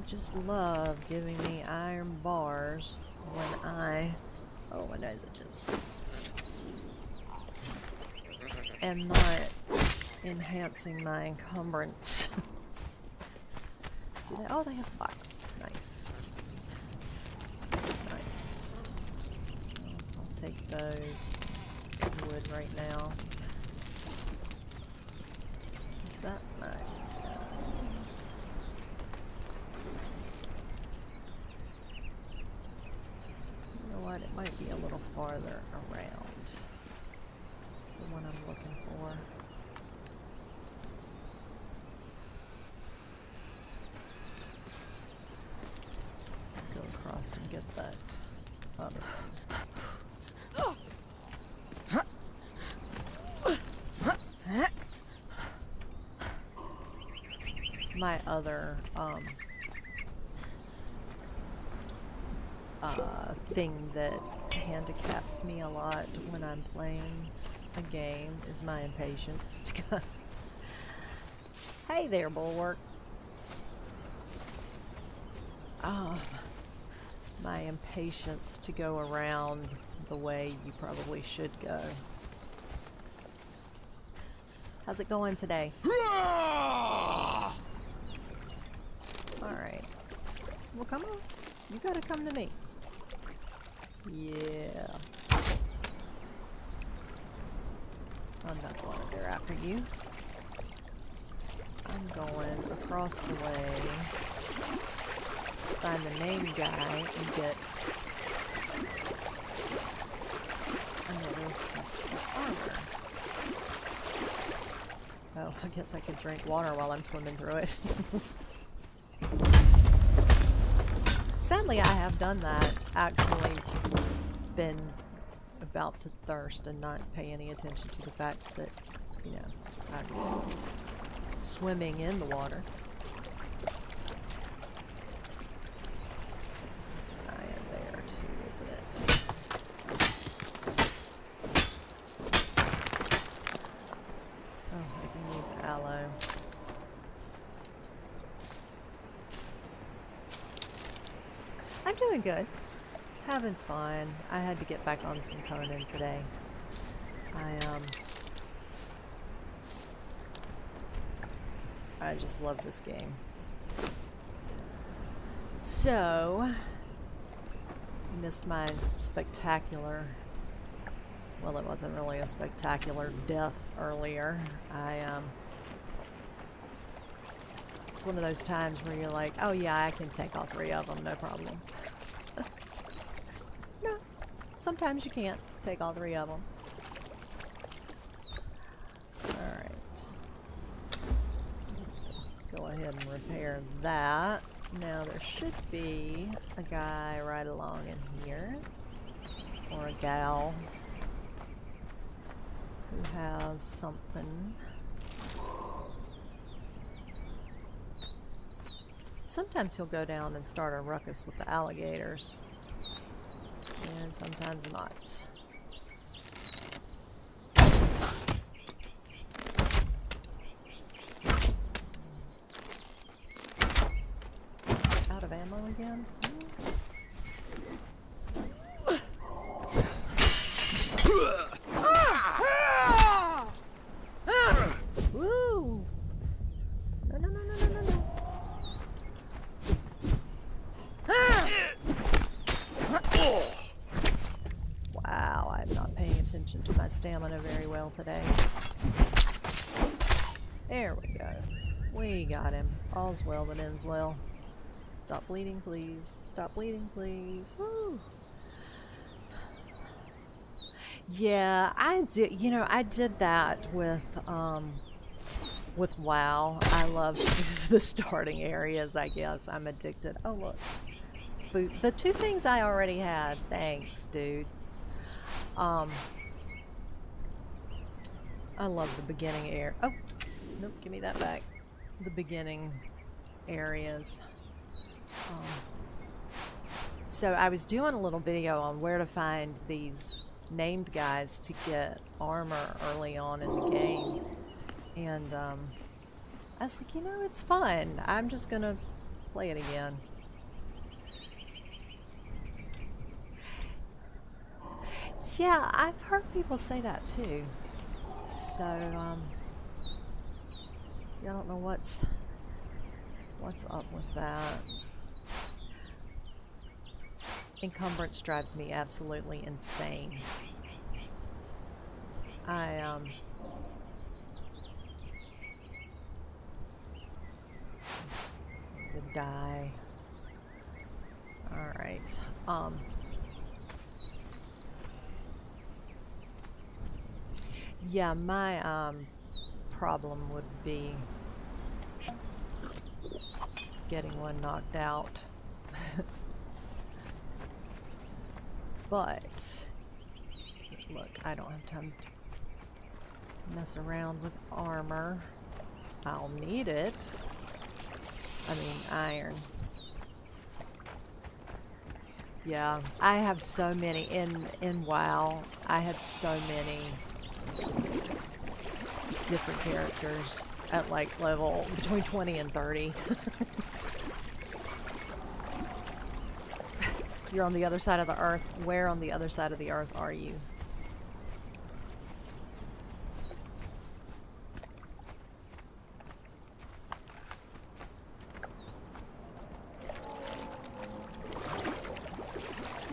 Just love giving me iron bars when I... Oh, my nose itches. And not enhancing my encumbrance. Do they? Oh, they have a box. Nice. Nice, nice. I'll take those. Wood right now. Is that no? It might be a little farther around the one I'm looking for. Go across and get that other thing. My other thing that handicaps me a lot when I'm playing a game is my impatience to go. Hey there, Bulwark. My impatience to go around the way you probably should go. How's it going today? Alright. Well, come on. You gotta come to me. Yeah. I'm not going there after you. I'm going across the way to find the name guy and get another piece of armor. Oh, I guess I could drink water while I'm swimming through it. Sadly, I have done that. Actually been about to thirst and not pay any attention to the fact that, you know, I was swimming in the water. There's an eye in there too, isn't it? Oh, I do need the aloe. I'm doing good. Having fun. I had to get back on some Conan today. I just love this game. So, missed my spectacular, well, it wasn't really a spectacular death earlier. It's one of those times where you're like, oh yeah, I can take all three of them, no problem. No, sometimes you can't take all three of them. Alright. Go ahead and repair that. Now there should be a guy right along in here, or a gal, who has something. Sometimes he'll go down and start a ruckus with the alligators, and sometimes not. Out of ammo again? Woo! No, no, no, no, no, no, no. Wow, I'm not paying attention to my stamina very well today. There we go. We got him. All's well that ends well. Stop bleeding, please. Stop bleeding, please. Woo! Yeah, I did. You know, I did that with WoW. I love the starting areas. I guess I'm addicted. Oh look, the two things I already had. Thanks, dude. I love the beginning area. Oh, nope. Give me that back. The beginning areas. So I was doing a little video on where to find these named guys to get armor early on in the game, and I was like, you know, it's fun. I'm just gonna play it again. Yeah, I've heard people say that too. So yeah, I don't know what's up with that. Encumbrance drives me absolutely insane. I the die. All right. Yeah, my problem would be getting one knocked out. But look, I don't have time to mess around with armor. I'll need it. I mean, iron. Yeah, I have so many in WoW. I had so many different characters at like level between 20 and 30. You're on the other side of the earth. Where on the other side of the earth are you?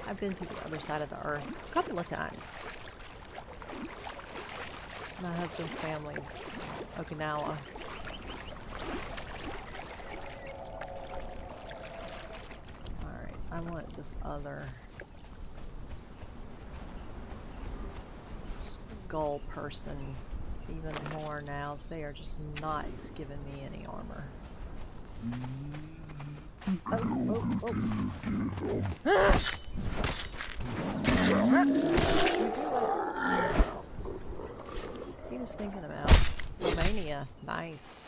I've been to the other side of the earth a couple of times. My husband's family's Okinawa. Alright, I want this other skull person even more now, so they are just not giving me any armor. He was thinking about Romania. Nice.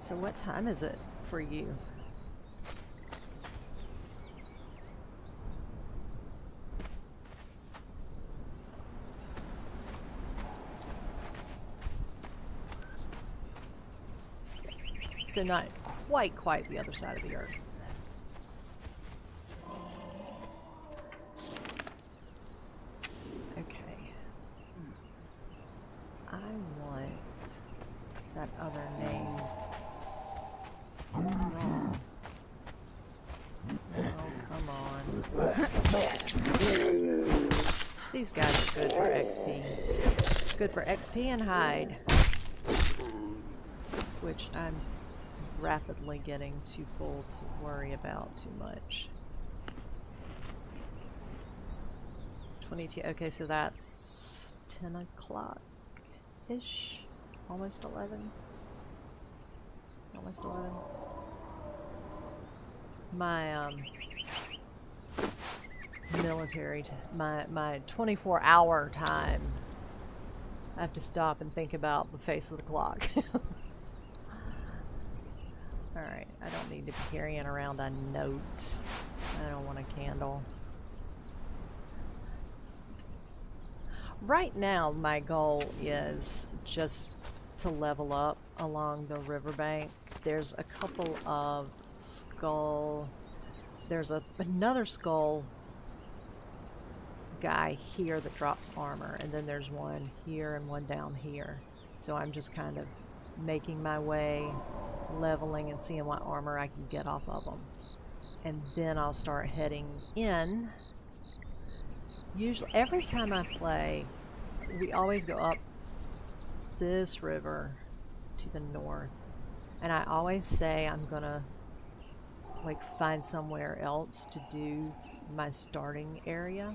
So what time is it for you? So not quite the other side of the earth. Okay. I want that other name. Oh, come on. These guys are good for XP. Good for XP and hide. Which I'm rapidly getting too full to worry about too much. 22. Okay, so that's 10 o'clock-ish. Almost 11. Almost 11. My military, my 24-hour time. I have to stop and think about the face of the clock. Alright, I don't need to be carrying around a note. I don't want a candle. Right now, my goal is just to level up along the riverbank. There's a couple of skull... There's another skull guy here that drops armor, and then there's one here and one down here. So I'm just kind of making my way, leveling and seeing what armor I can get off of them. And then I'll start heading in. Usually, every time I play, we always go up this river to the north. And I always say I'm gonna like find somewhere else to do my starting area.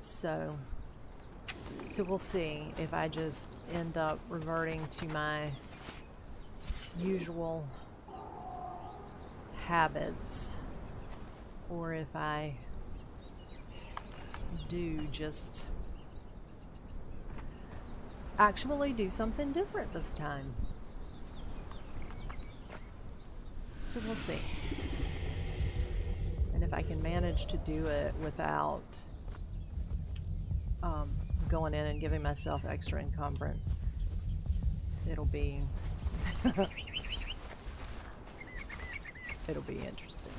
So we'll see if I just end up reverting to my usual habits, or if I do just actually do something different this time. So we'll see. And if I can manage to do it without going in and giving myself extra encumbrance, it'll be it'll be interesting.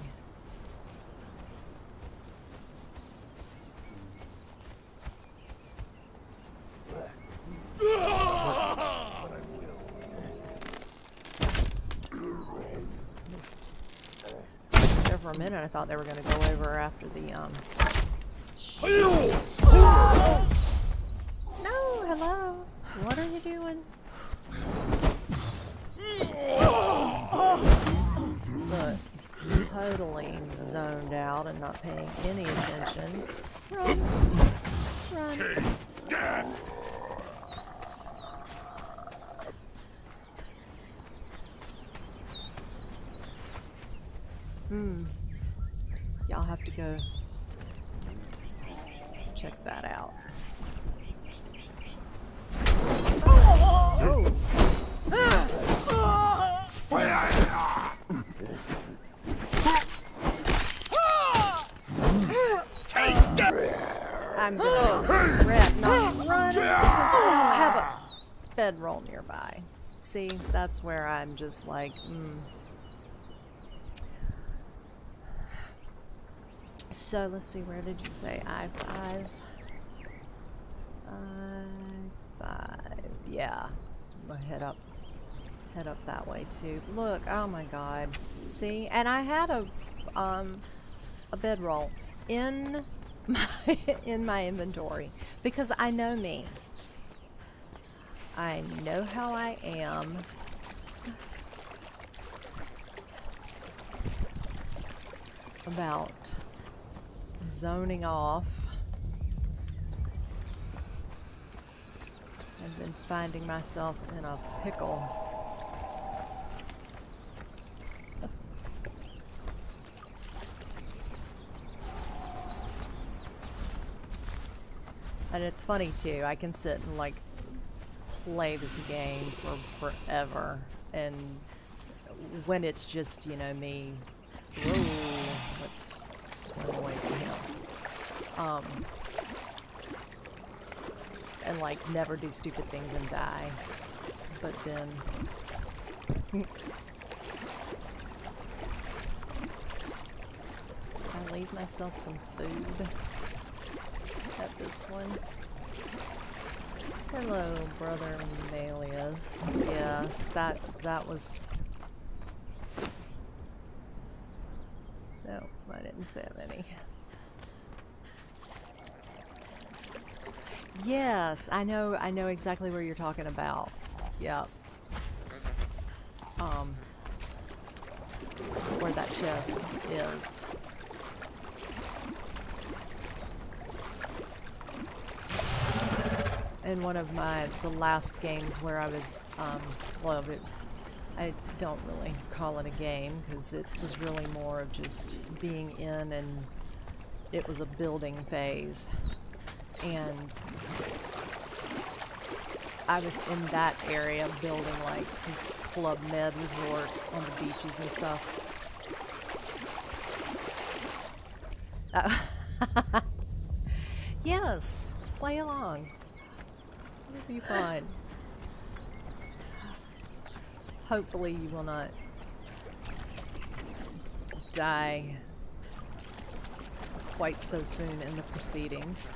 There for a minute I thought they were going to go over after the No, hello. What are you doing? Look, totally zoned out and not paying any attention. Run. Run. Y'all have to go check that out. Oh. bedroll nearby. See, that's where I'm just like, So let's see, where did you say? I-5? I-5. Yeah. We'll head up that way too. Look, oh my god. See? And I had a bedroll in my inventory because I know me. I know how I am. About zoning off and then finding myself in a pickle. And it's funny too, I can sit and like play this game for forever, and when it's just, you know, me, whoa, let's swim away from him. And like never do stupid things and die. But then I leave myself some food at this one. Hello, Brother Malius. Yes, that was... No, I didn't say any. Yes, I know exactly where you're talking about. Yep. Where that chest is. In one of the last games where I was, well, I don't really call it a game because it was really more of just being in, and it was a building phase. And I was in that area building like this Club Med resort on the beaches and stuff. Yes, play along. It'll be fun. Hopefully you will not die quite so soon in the proceedings.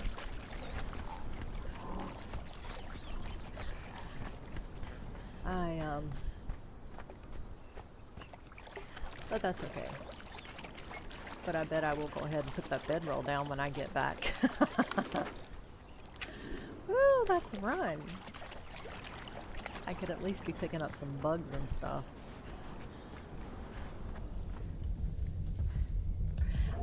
But that's okay. But I bet I will go ahead and put that bedroll down when I get back. Woo, that's a run. I could at least be picking up some bugs and stuff.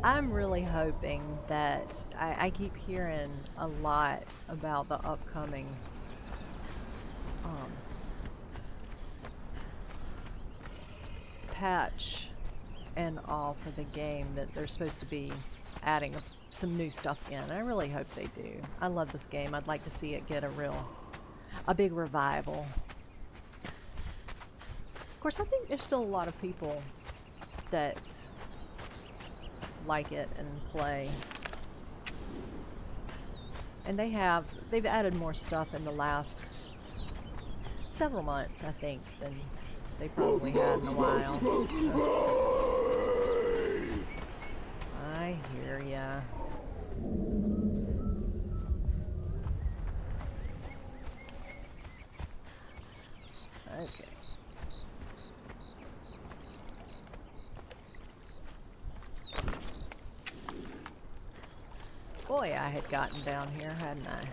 I'm really hoping that I keep hearing a lot about the upcoming patch and all for the game, that they're supposed to be adding some new stuff in. I really hope they do. I love this game. I'd like to see it get a big revival. Of course, I think there's still a lot of people that like it and play. And they've added more stuff in the last several months, I think, than they probably had in a while. I hear ya. Okay. Boy, I had gotten down here, hadn't I?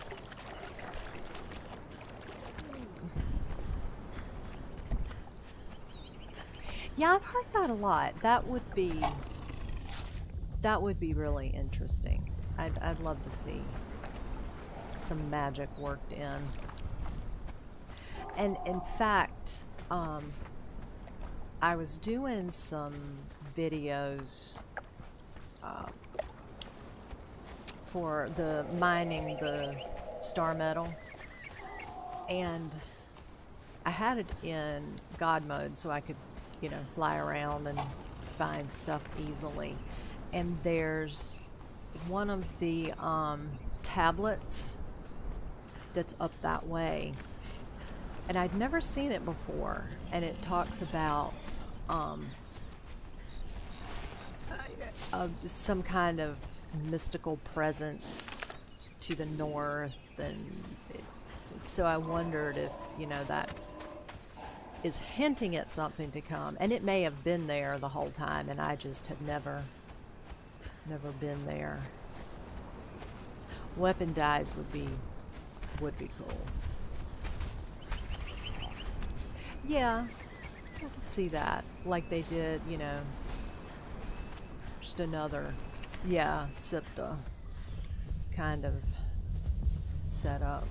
Yeah, I've heard that a lot. That would be really interesting. I'd love to see some magic worked in. And in fact, I was doing some videos for the mining the star metal, and I had it in God mode so I could, you know, fly around and find stuff easily. And there's one of the tablets that's up that way, and I'd never seen it before, and it talks about some kind of mystical presence to the north, and so I wondered if, you know, that is hinting at something to come, and it may have been there the whole time, and I just have never been there. Weapon dyes would be cool. Yeah, I could see that. Like they did, you know, just another, yeah, SIPTA kind of setup.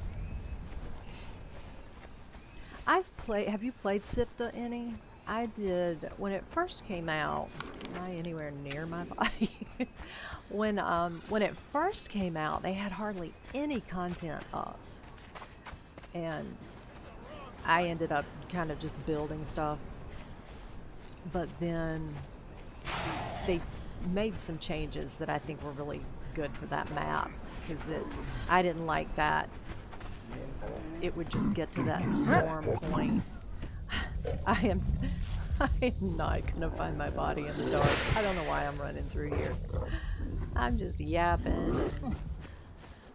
Have you played SIPTA any? I did when it first came out. Am I anywhere near my body? When it first came out, they had hardly any content up, and I ended up kind of just building stuff. But then they made some changes that I think were really good for that map, because I didn't like that it would just get to that storm point. I am not gonna find my body in the dark. I don't know why I'm running through here. I'm just yapping.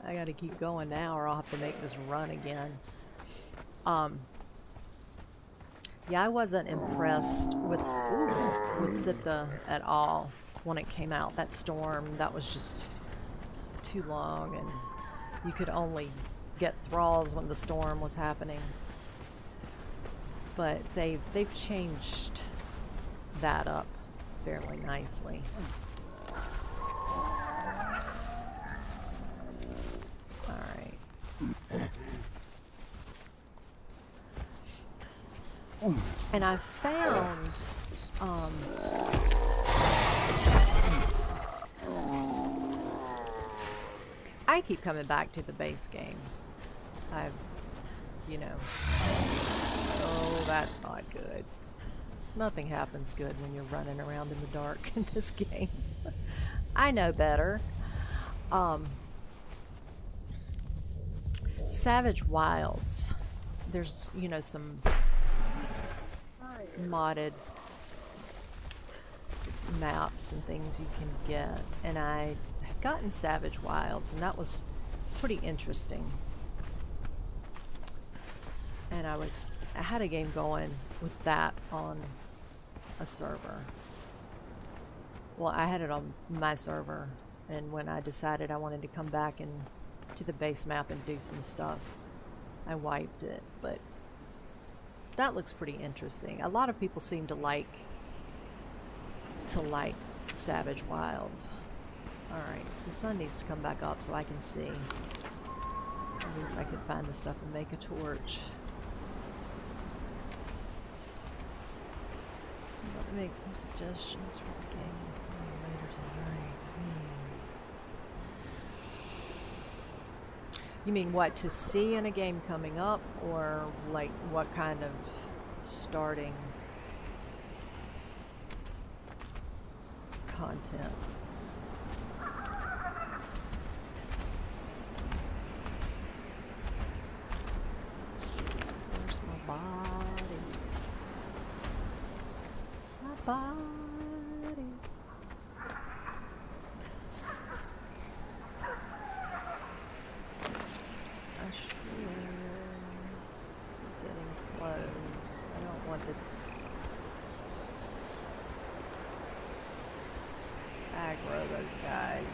I gotta keep going now, or I'll have to make this run again. Yeah, I wasn't impressed with SIPTA at all when it came out. That storm, that was just too long, and you could only get thralls when the storm was happening. But they've changed that up fairly nicely. All right. And I found I keep coming back to the base game. You know, oh, that's not good. Nothing happens good when you're running around in the dark in this game. I know better. Savage Wilds. There's, you know, some modded maps and things you can get, and I had gotten Savage Wilds, and that was pretty interesting. And I had a game going with that on a server. Well, I had it on my server, and when I decided I wanted to come back and to the base map and do some stuff, I wiped it. But that looks pretty interesting. A lot of people seem to like Savage Wilds. Alright, the sun needs to come back up so I can see. At least I could find the stuff and make a torch. Let me make some suggestions for the game later tonight. You mean what to see in a game coming up, or like what kind of starting content? There's my body. My body. I should be getting close. I don't want to aggro those guys.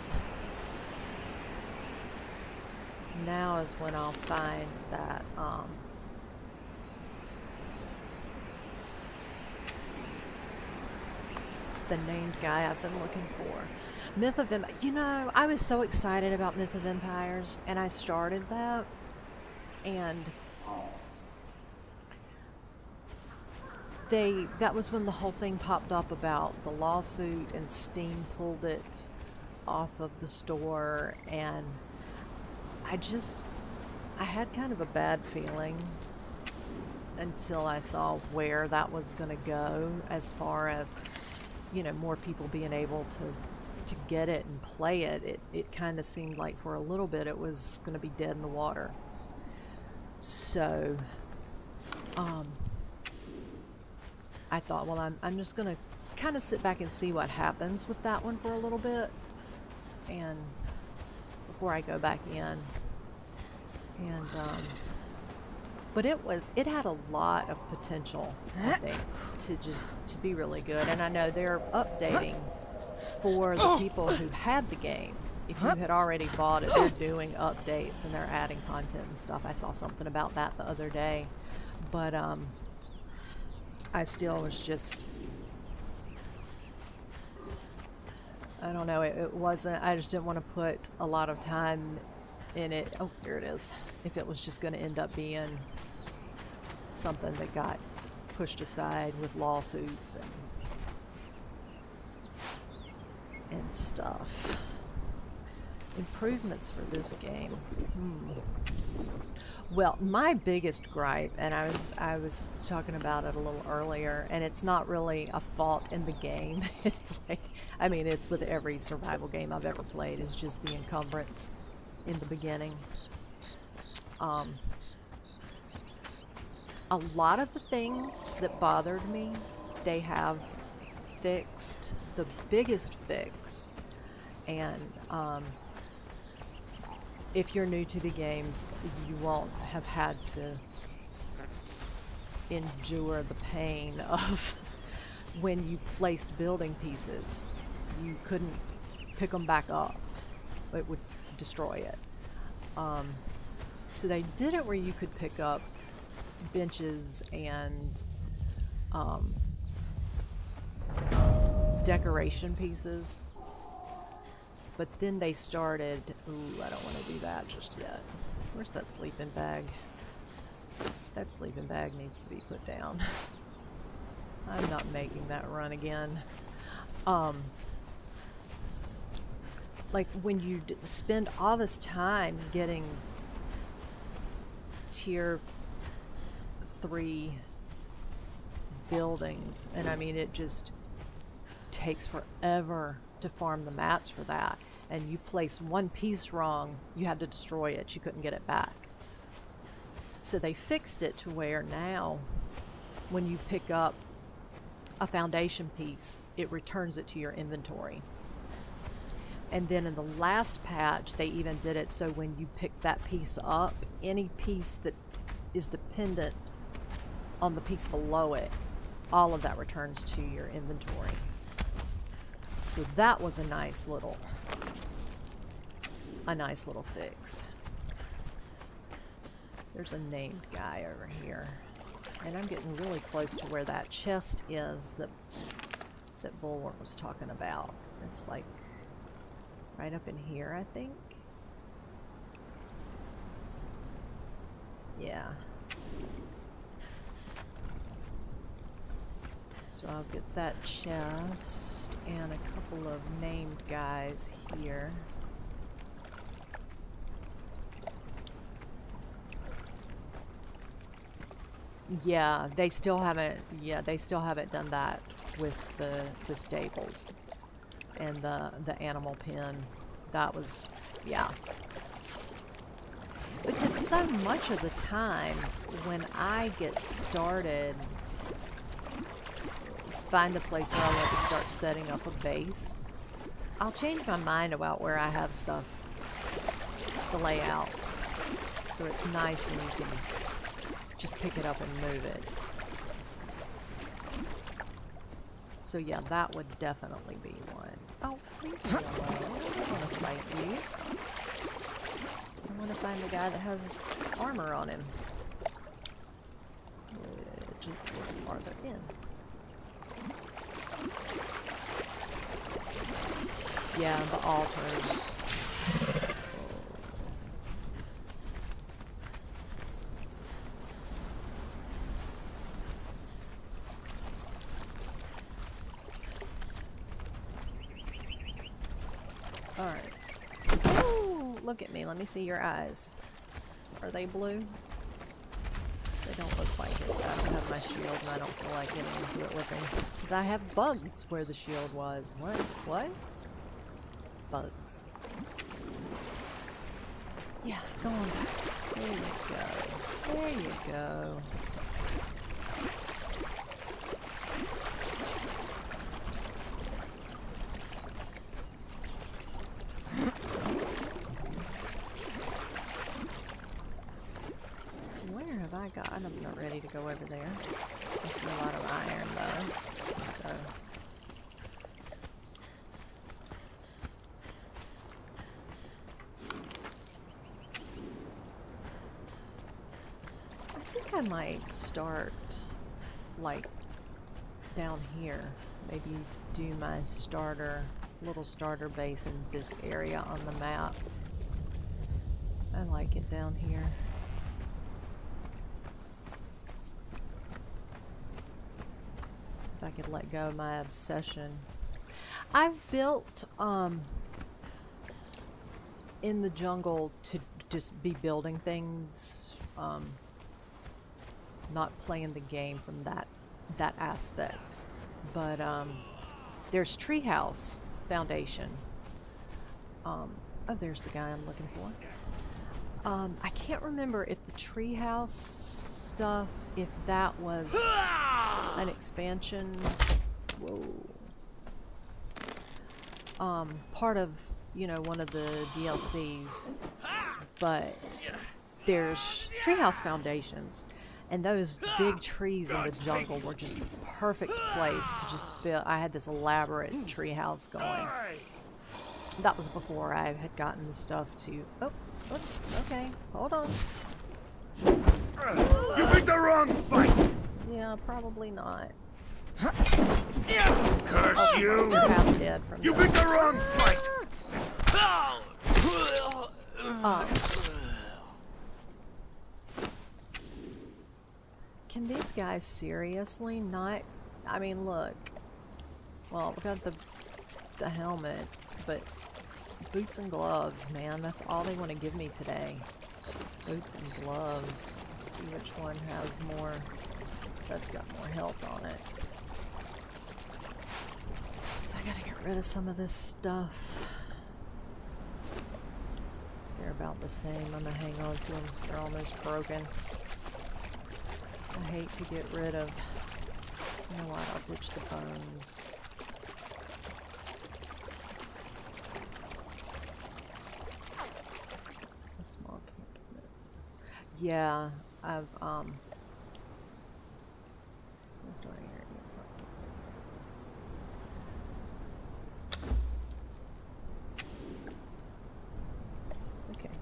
Now is when I'll find that the named guy I've been looking for. Myth of Empires. You know, I was so excited about Myth of Empires, and I started that, and that was when the whole thing popped up about the lawsuit, and Steam pulled it off of the store, and I had kind of a bad feeling until I saw where that was going to go, as far as, you know, more people being able to get it and play it. It kind of seemed like for a little bit it was going to be dead in the water. So I thought, well, I'm just gonna kind of sit back and see what happens with that one for a little bit, and before I go back in. And but it had a lot of potential, I think, to be really good. And I know they're updating for the people who had the game. If you had already bought it, they're doing updates and they're adding content and stuff. I saw something about that the other day. But I still was just, I don't know, it wasn't, I just didn't want to put a lot of time in it. Oh, here it is. If it was just going to end up being something that got pushed aside with lawsuits and stuff. Improvements for this game. Well, my biggest gripe, and I was talking about it a little earlier, and it's not really a fault in the game. It's like, I mean, it's with every survival game I've ever played, is just the encumbrance in the beginning. A lot of the things that bothered me, they have fixed. The biggest fix, and if you're new to the game, you won't have had to endure the pain of when you placed building pieces. You couldn't pick them back up. It would destroy it. So they did it where you could pick up benches and decoration pieces. But then they started, ooh, I don't want to do that just yet. Where's that sleeping bag? That sleeping bag needs to be put down. I'm not making that run again. Like when you spend all this time getting tier 3 buildings, and I mean it just takes forever to farm the mats for that, and you place one piece wrong, you had to destroy it, you couldn't get it back. So they fixed it to where now when you pick up a foundation piece, it returns it to your inventory. And then in the last patch they even did it so when you pick that piece up, any piece that is dependent on the piece below it, all of that returns to your inventory. So that was a nice little fix. There's a named guy over here, and I'm getting really close to where that chest is that Bulwark was talking about. It's like right up in here, I think. Yeah. So I'll get that chest and a couple of named guys here. Yeah, they still haven't done that with the stables and the animal pen. That was, yeah. Because so much of the time when I get started, find a place where I want to start setting up a base, I'll change my mind about where I have stuff to lay out. So it's nice when you can just pick it up and move it. So yeah, that would definitely be one. Oh, leave me alone. I don't want to fight you. I want to find the guy that has armor on him. Which is a little farther in. Yeah, the altars. Alright. Oh, look at me. Let me see your eyes. Are they blue? They don't look like it. I don't have my shield and I don't feel like getting into it looking. Because I have bugs where the shield was. What? What? Bugs. Yeah, go on back. There you go. There you go. there. I see a lot of iron though, so. I think I might start like down here. Maybe do my little starter base in this area on the map. I like it down here. If I could let go of my obsession. I've built in the jungle to just be building things, not playing the game from that aspect. But there's Treehouse Foundation. Oh, there's the guy I'm looking for. I can't remember if the treehouse stuff, if that was an expansion. Whoa. Part of, you know, one of the DLCs. But there's Treehouse Foundations. And those big trees in the jungle were just the perfect place to just build. I had this elaborate treehouse going. That was before I had gotten the stuff to... Oh, okay, hold on. You picked the wrong fight! Yeah, probably not. Curse you! You're half dead from You that. picked the wrong fight! Can these guys seriously not... I mean, look. Well, we got the helmet, but boots and gloves, man. That's all they want to give me today. Boots and gloves. Let's see which one has more... That's got more health on it. So I gotta get rid of some of this stuff. They're about the same. I'm gonna hang on to them because they're almost broken. I hate to get rid of... You know what? I'll ditch the bones. A small commitment. Yeah, I've what's doing here? It's not okay.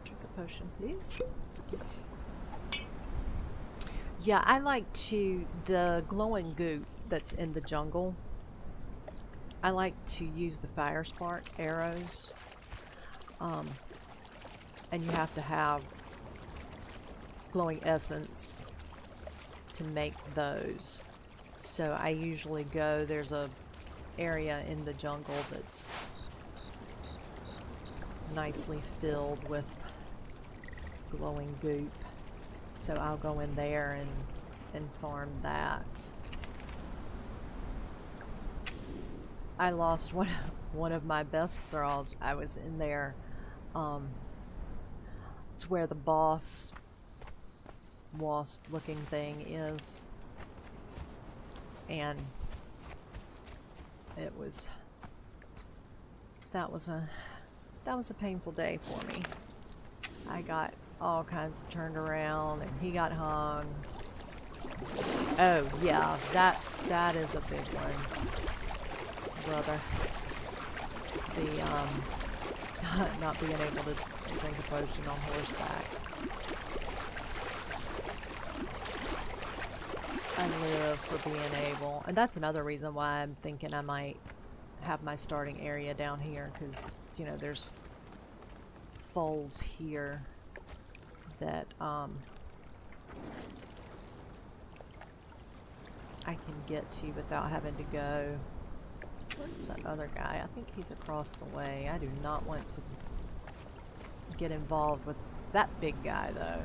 Drink a potion, please. Yeah, I like the glowing goop that's in the jungle. I like to use the fire spark arrows. And you have to have glowing essence to make those. So I usually go, there's a area in the jungle that's nicely filled with glowing goop. So I'll go in there and farm that. I lost one of my best thralls. I was in there. It's where the boss wasp looking thing is. And it was that was a painful day for me. I got all kinds of turned around and he got hung. Oh yeah, that is a big one, brother. The not being able to drink a potion on horseback. I live for being able, and that's another reason why I'm thinking I might have my starting area down here, because you know there's folds here that I can get to without having to go. Where's that other guy? I think he's across the way. I do not want to get involved with that big guy though.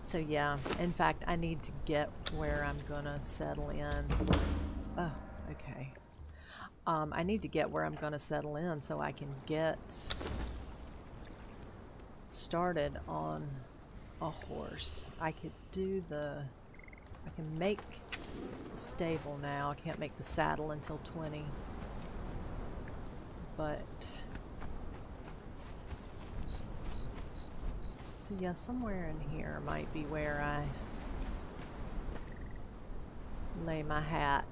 So yeah, in fact I need to get where I'm gonna settle in. Oh, okay. I need to get where I'm gonna settle in so I can get started on a horse. I could do I can make the stable now. I can't make the saddle until 20. But So yeah, somewhere in here might be where I lay my hat.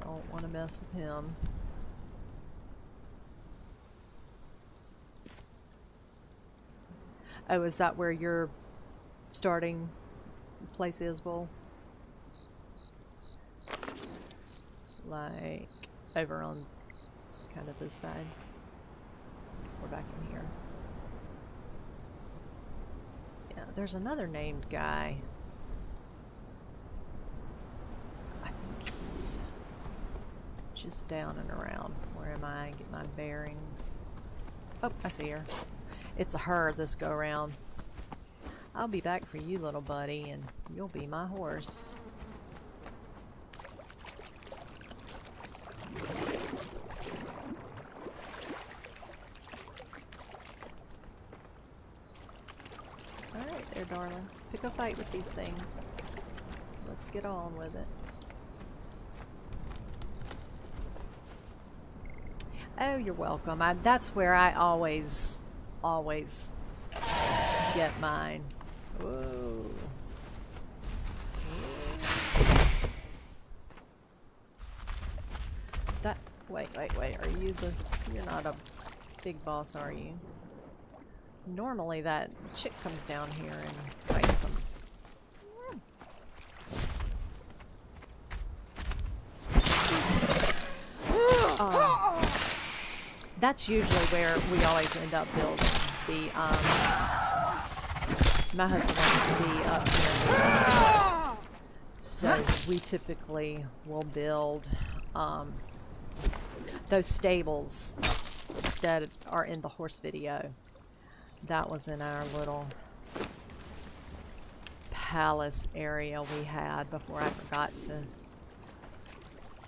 Don't want to mess with him. Oh, is that where your starting place is, Bull? Like over on kind of this side? Or back in here? Yeah, there's another named guy. I think he's just down and around. Where am I? Get my bearings. Oh, I see her. It's a her this go around. I'll be back for you, little buddy, and you'll be my horse. Alright there, darling. Pick a fight with these things. Let's get on with it. Oh, you're welcome. That's where I always get mine. Whoa. That, wait, are you you're not a big boss, are you? Normally that chick comes down here and fights them. That's usually where we always end up building. My husband wants to be up here, so we typically will build those stables that are in the horse video. That was in our little palace area we had before I forgot to.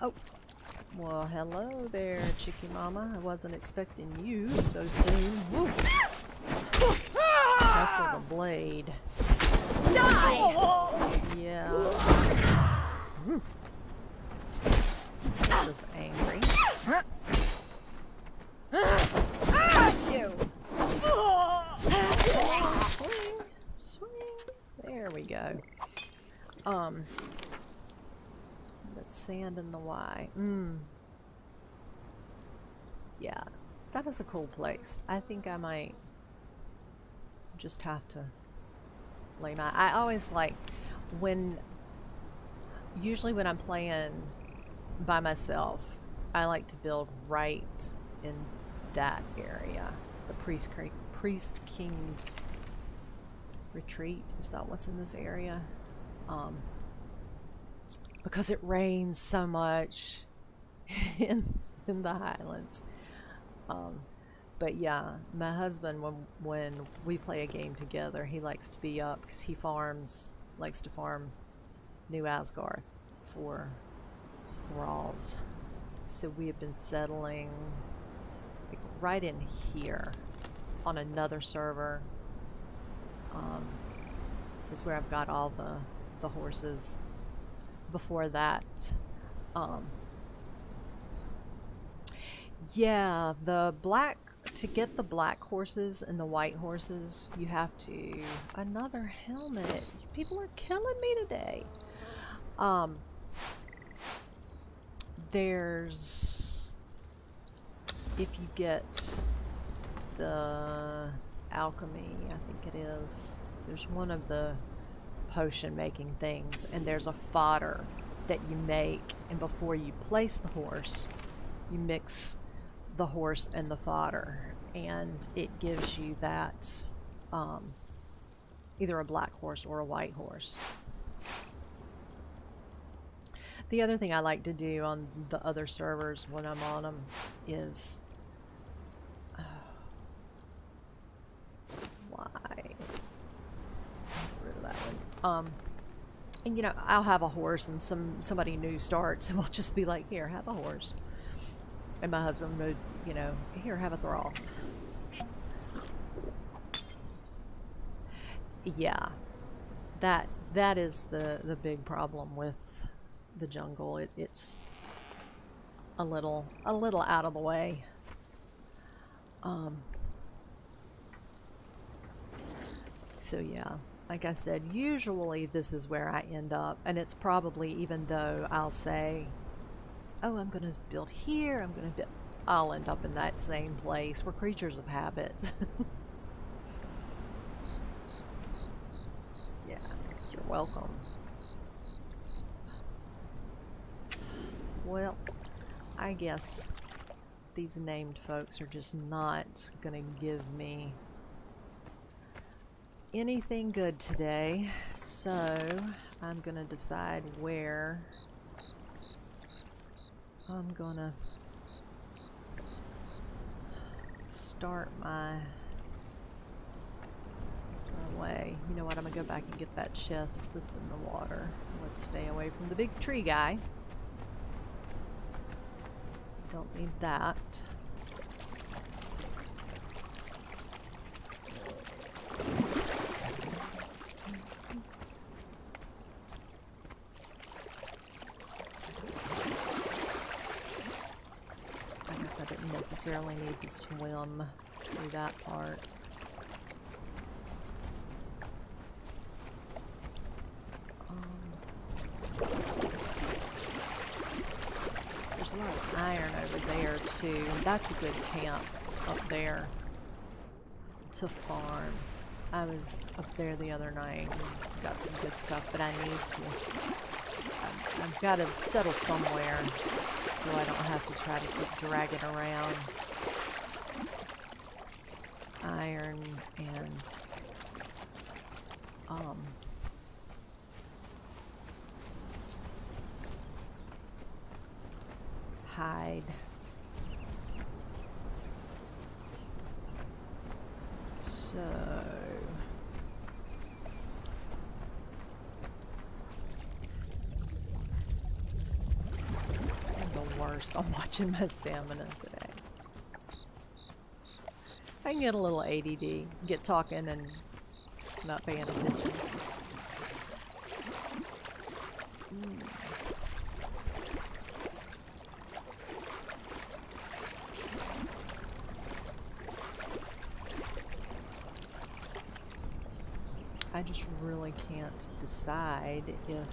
Oh. Well, hello there, Chicky Mama. I wasn't expecting you so soon. Woo! That's the blade. Die! Yeah. This is angry. Curse you! Swing, swing. There we go. That's sand in the Y. Yeah, that is a cool place. I think I might just have to lay my... I always like usually when I'm playing by myself, I like to build right in that area. The Priest King's Retreat. Is that what's in this area? Because it rains so much in the Highlands. But yeah, my husband, when we play a game together, he likes to be up because he likes to farm New Asgard for Rawls. So we have been settling like right in here on another server. Is where I've got all the horses. Before that, yeah, to get the black horses and the white horses, you have to, another helmet. People are killing me today. There's, if you get the alchemy, I think it is, there's one of the potion making things, and there's a fodder that you make, and before you place the horse, you mix the horse and the fodder, and it gives you that either a black horse or a white horse. The other thing I like to do on the other servers when I'm on them is and you know, I'll have a horse and somebody new starts and we'll just be like, here, have a horse. And my husband would, you know, here, have a thrall. Yeah. That is the big problem with the jungle. It's a little out of the way. So yeah, like I said, usually this is where I end up, and it's probably, even though I'll say, oh, I'm gonna build here, I'm gonna build, I'll end up in that same place. We're creatures of habit. Yeah, you're welcome. Well, I guess these named folks are just not gonna give me anything good today, so I'm gonna decide where I'm gonna start my way. You know what, I'm gonna go back and get that chest that's in the water. Let's stay away from the big tree guy. Don't need that. I guess I didn't necessarily need to swim through that part. There's a lot of iron over there too, and that's a good camp up there to farm. I was up there the other night and got some good stuff, but I need to, I've got to settle somewhere so I don't have to try to keep dragging around iron and hide. So I'm the worst on watching my stamina today. I can get a little ADD, get talking and not paying attention. I just really can't decide if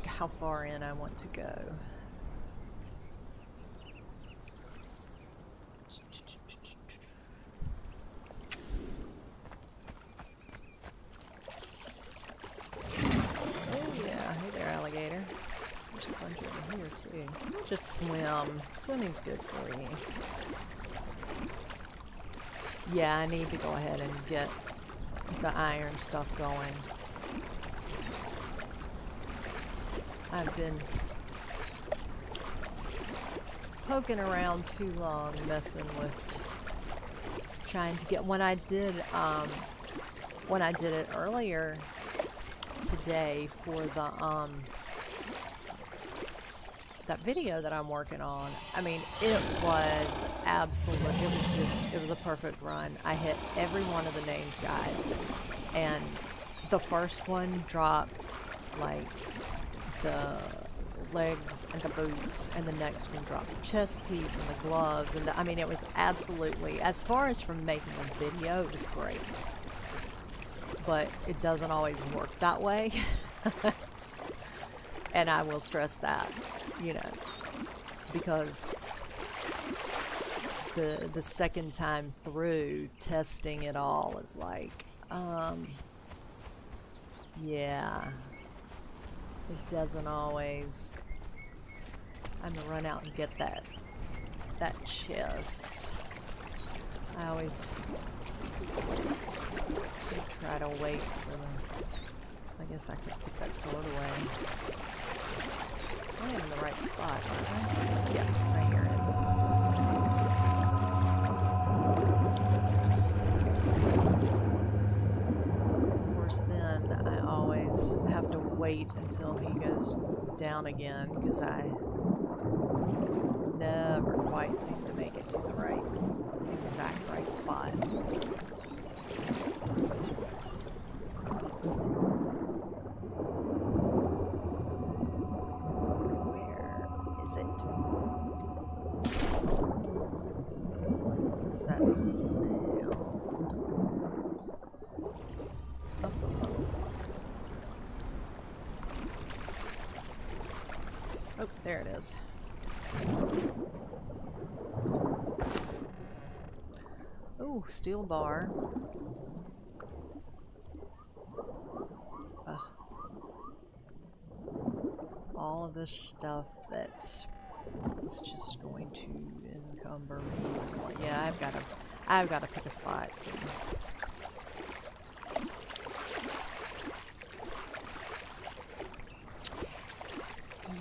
how far in I want to go. Oh yeah, hey there, alligator. There's a bunch over here too. Just swim. Swimming's good for you. Yeah, I need to go ahead and get the iron stuff going. I've been poking around too long, messing with trying to get, when I did it earlier today for the that video that I'm working on, I mean, it was it was a perfect run. I hit every one of the named guys, and the first one dropped like the legs and the boots, and the next one dropped the chest piece and the gloves, and I mean, it was absolutely, as far as from making a video, it was great, but it doesn't always work that way. And I will stress that, you know, because the second time through testing it all is like, yeah, it doesn't always. I'm gonna run out and get that chest. I always try to wait for the. I guess I could put that sword away. I am in the right spot, aren't I? Yeah, right here. Of course, then I always have to wait until he goes down again, because I never quite seem to make it to the exact right spot. Where is it? that sound? Oh. Oh, there it is. Oh, steel bar. Ugh. All of this stuff that is just going to encumber me. Yeah, I've got to pick a spot.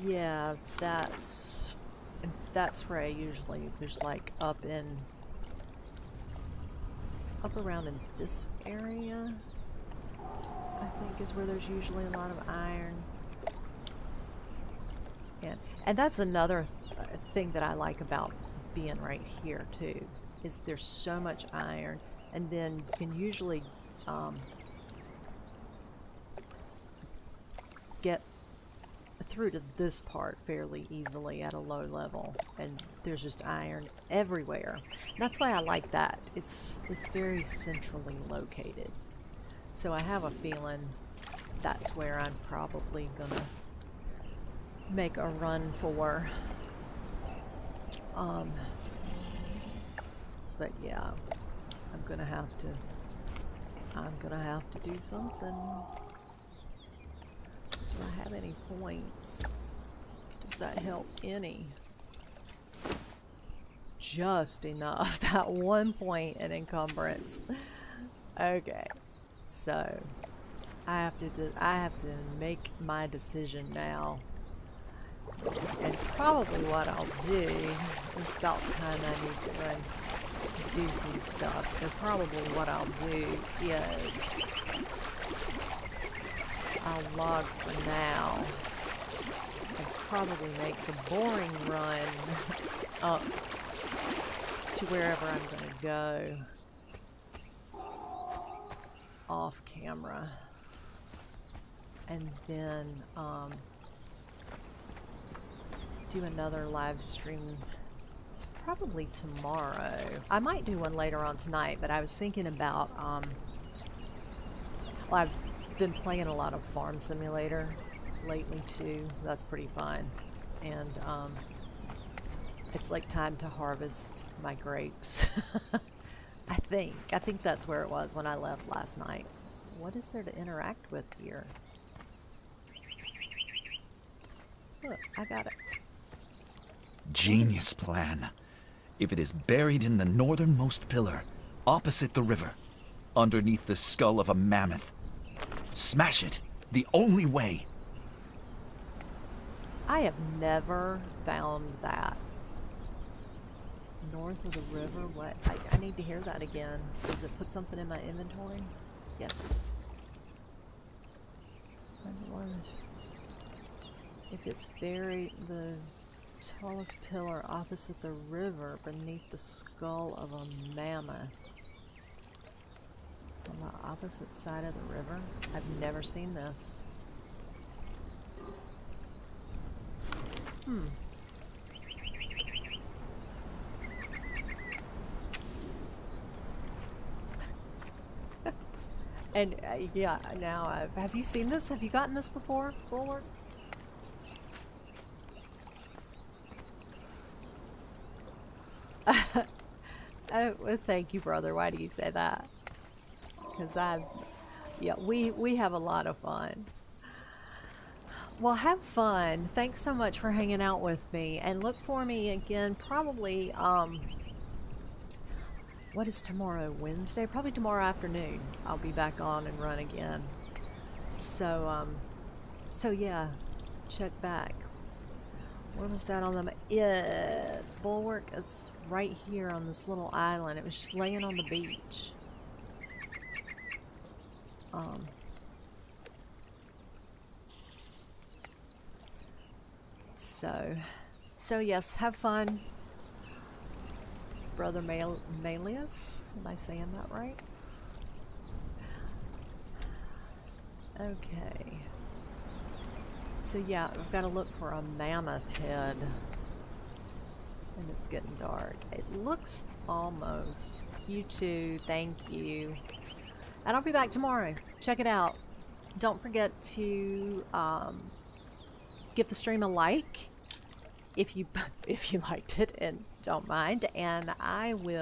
Yeah, that's where I usually, there's like up around in this area, I think is where there's usually a lot of iron. And that's another thing that I like about being right here too, is there's so much iron, and then you can usually get through to this part fairly easily at a low level, and there's just iron everywhere. That's why I like that. It's very centrally located. So I have a feeling that's where I'm probably gonna make a run for. But yeah, I'm gonna have to do something. Do I have any points? Does that help any? Just enough. That 1 point in encumbrance. Okay, so I have to make my decision now. And probably what I'll do, it's about time I need to run do some stuff, so probably what I'll do is I'll log for now and probably make the boring run up to wherever I'm going to go off camera, and then do another live stream probably tomorrow. I might do one later on tonight, but I was thinking about well, I've been playing a lot of Farm Simulator lately too. That's pretty fun, and it's like time to harvest my grapes. I think that's where it was when I left last night. What is there to interact with here? Look, I got it. Genius plan. If it is buried in the northernmost pillar, opposite the river, underneath the skull of a mammoth, smash it. The only way. I have never found that. North of the river? What? I need to hear that again. Does it put something in my inventory? Yes. If it's buried, the tallest pillar opposite the river beneath the skull of a mammoth. On the opposite side of the river? I've never seen this. And yeah, now have you seen this? Have you gotten this before, Bulwark? Oh, well, thank you, brother. Why do you say that? Because we have a lot of fun. Well, have fun. Thanks so much for hanging out with me, and look for me again probably, what is tomorrow? Wednesday? Probably tomorrow afternoon. I'll be back on and run again. So, so yeah, check back. Where was that on the Bulwark? It's right here on this little island. It was just laying on the beach. So yes, have fun, Brother Malleus. Am I saying that right? Okay. So yeah, I've got to look for a mammoth head. And it's getting dark. It looks almost. You too. Thank you. And I'll be back tomorrow. Check it out. Don't forget to give the stream a like if you if you liked it and don't mind. And I will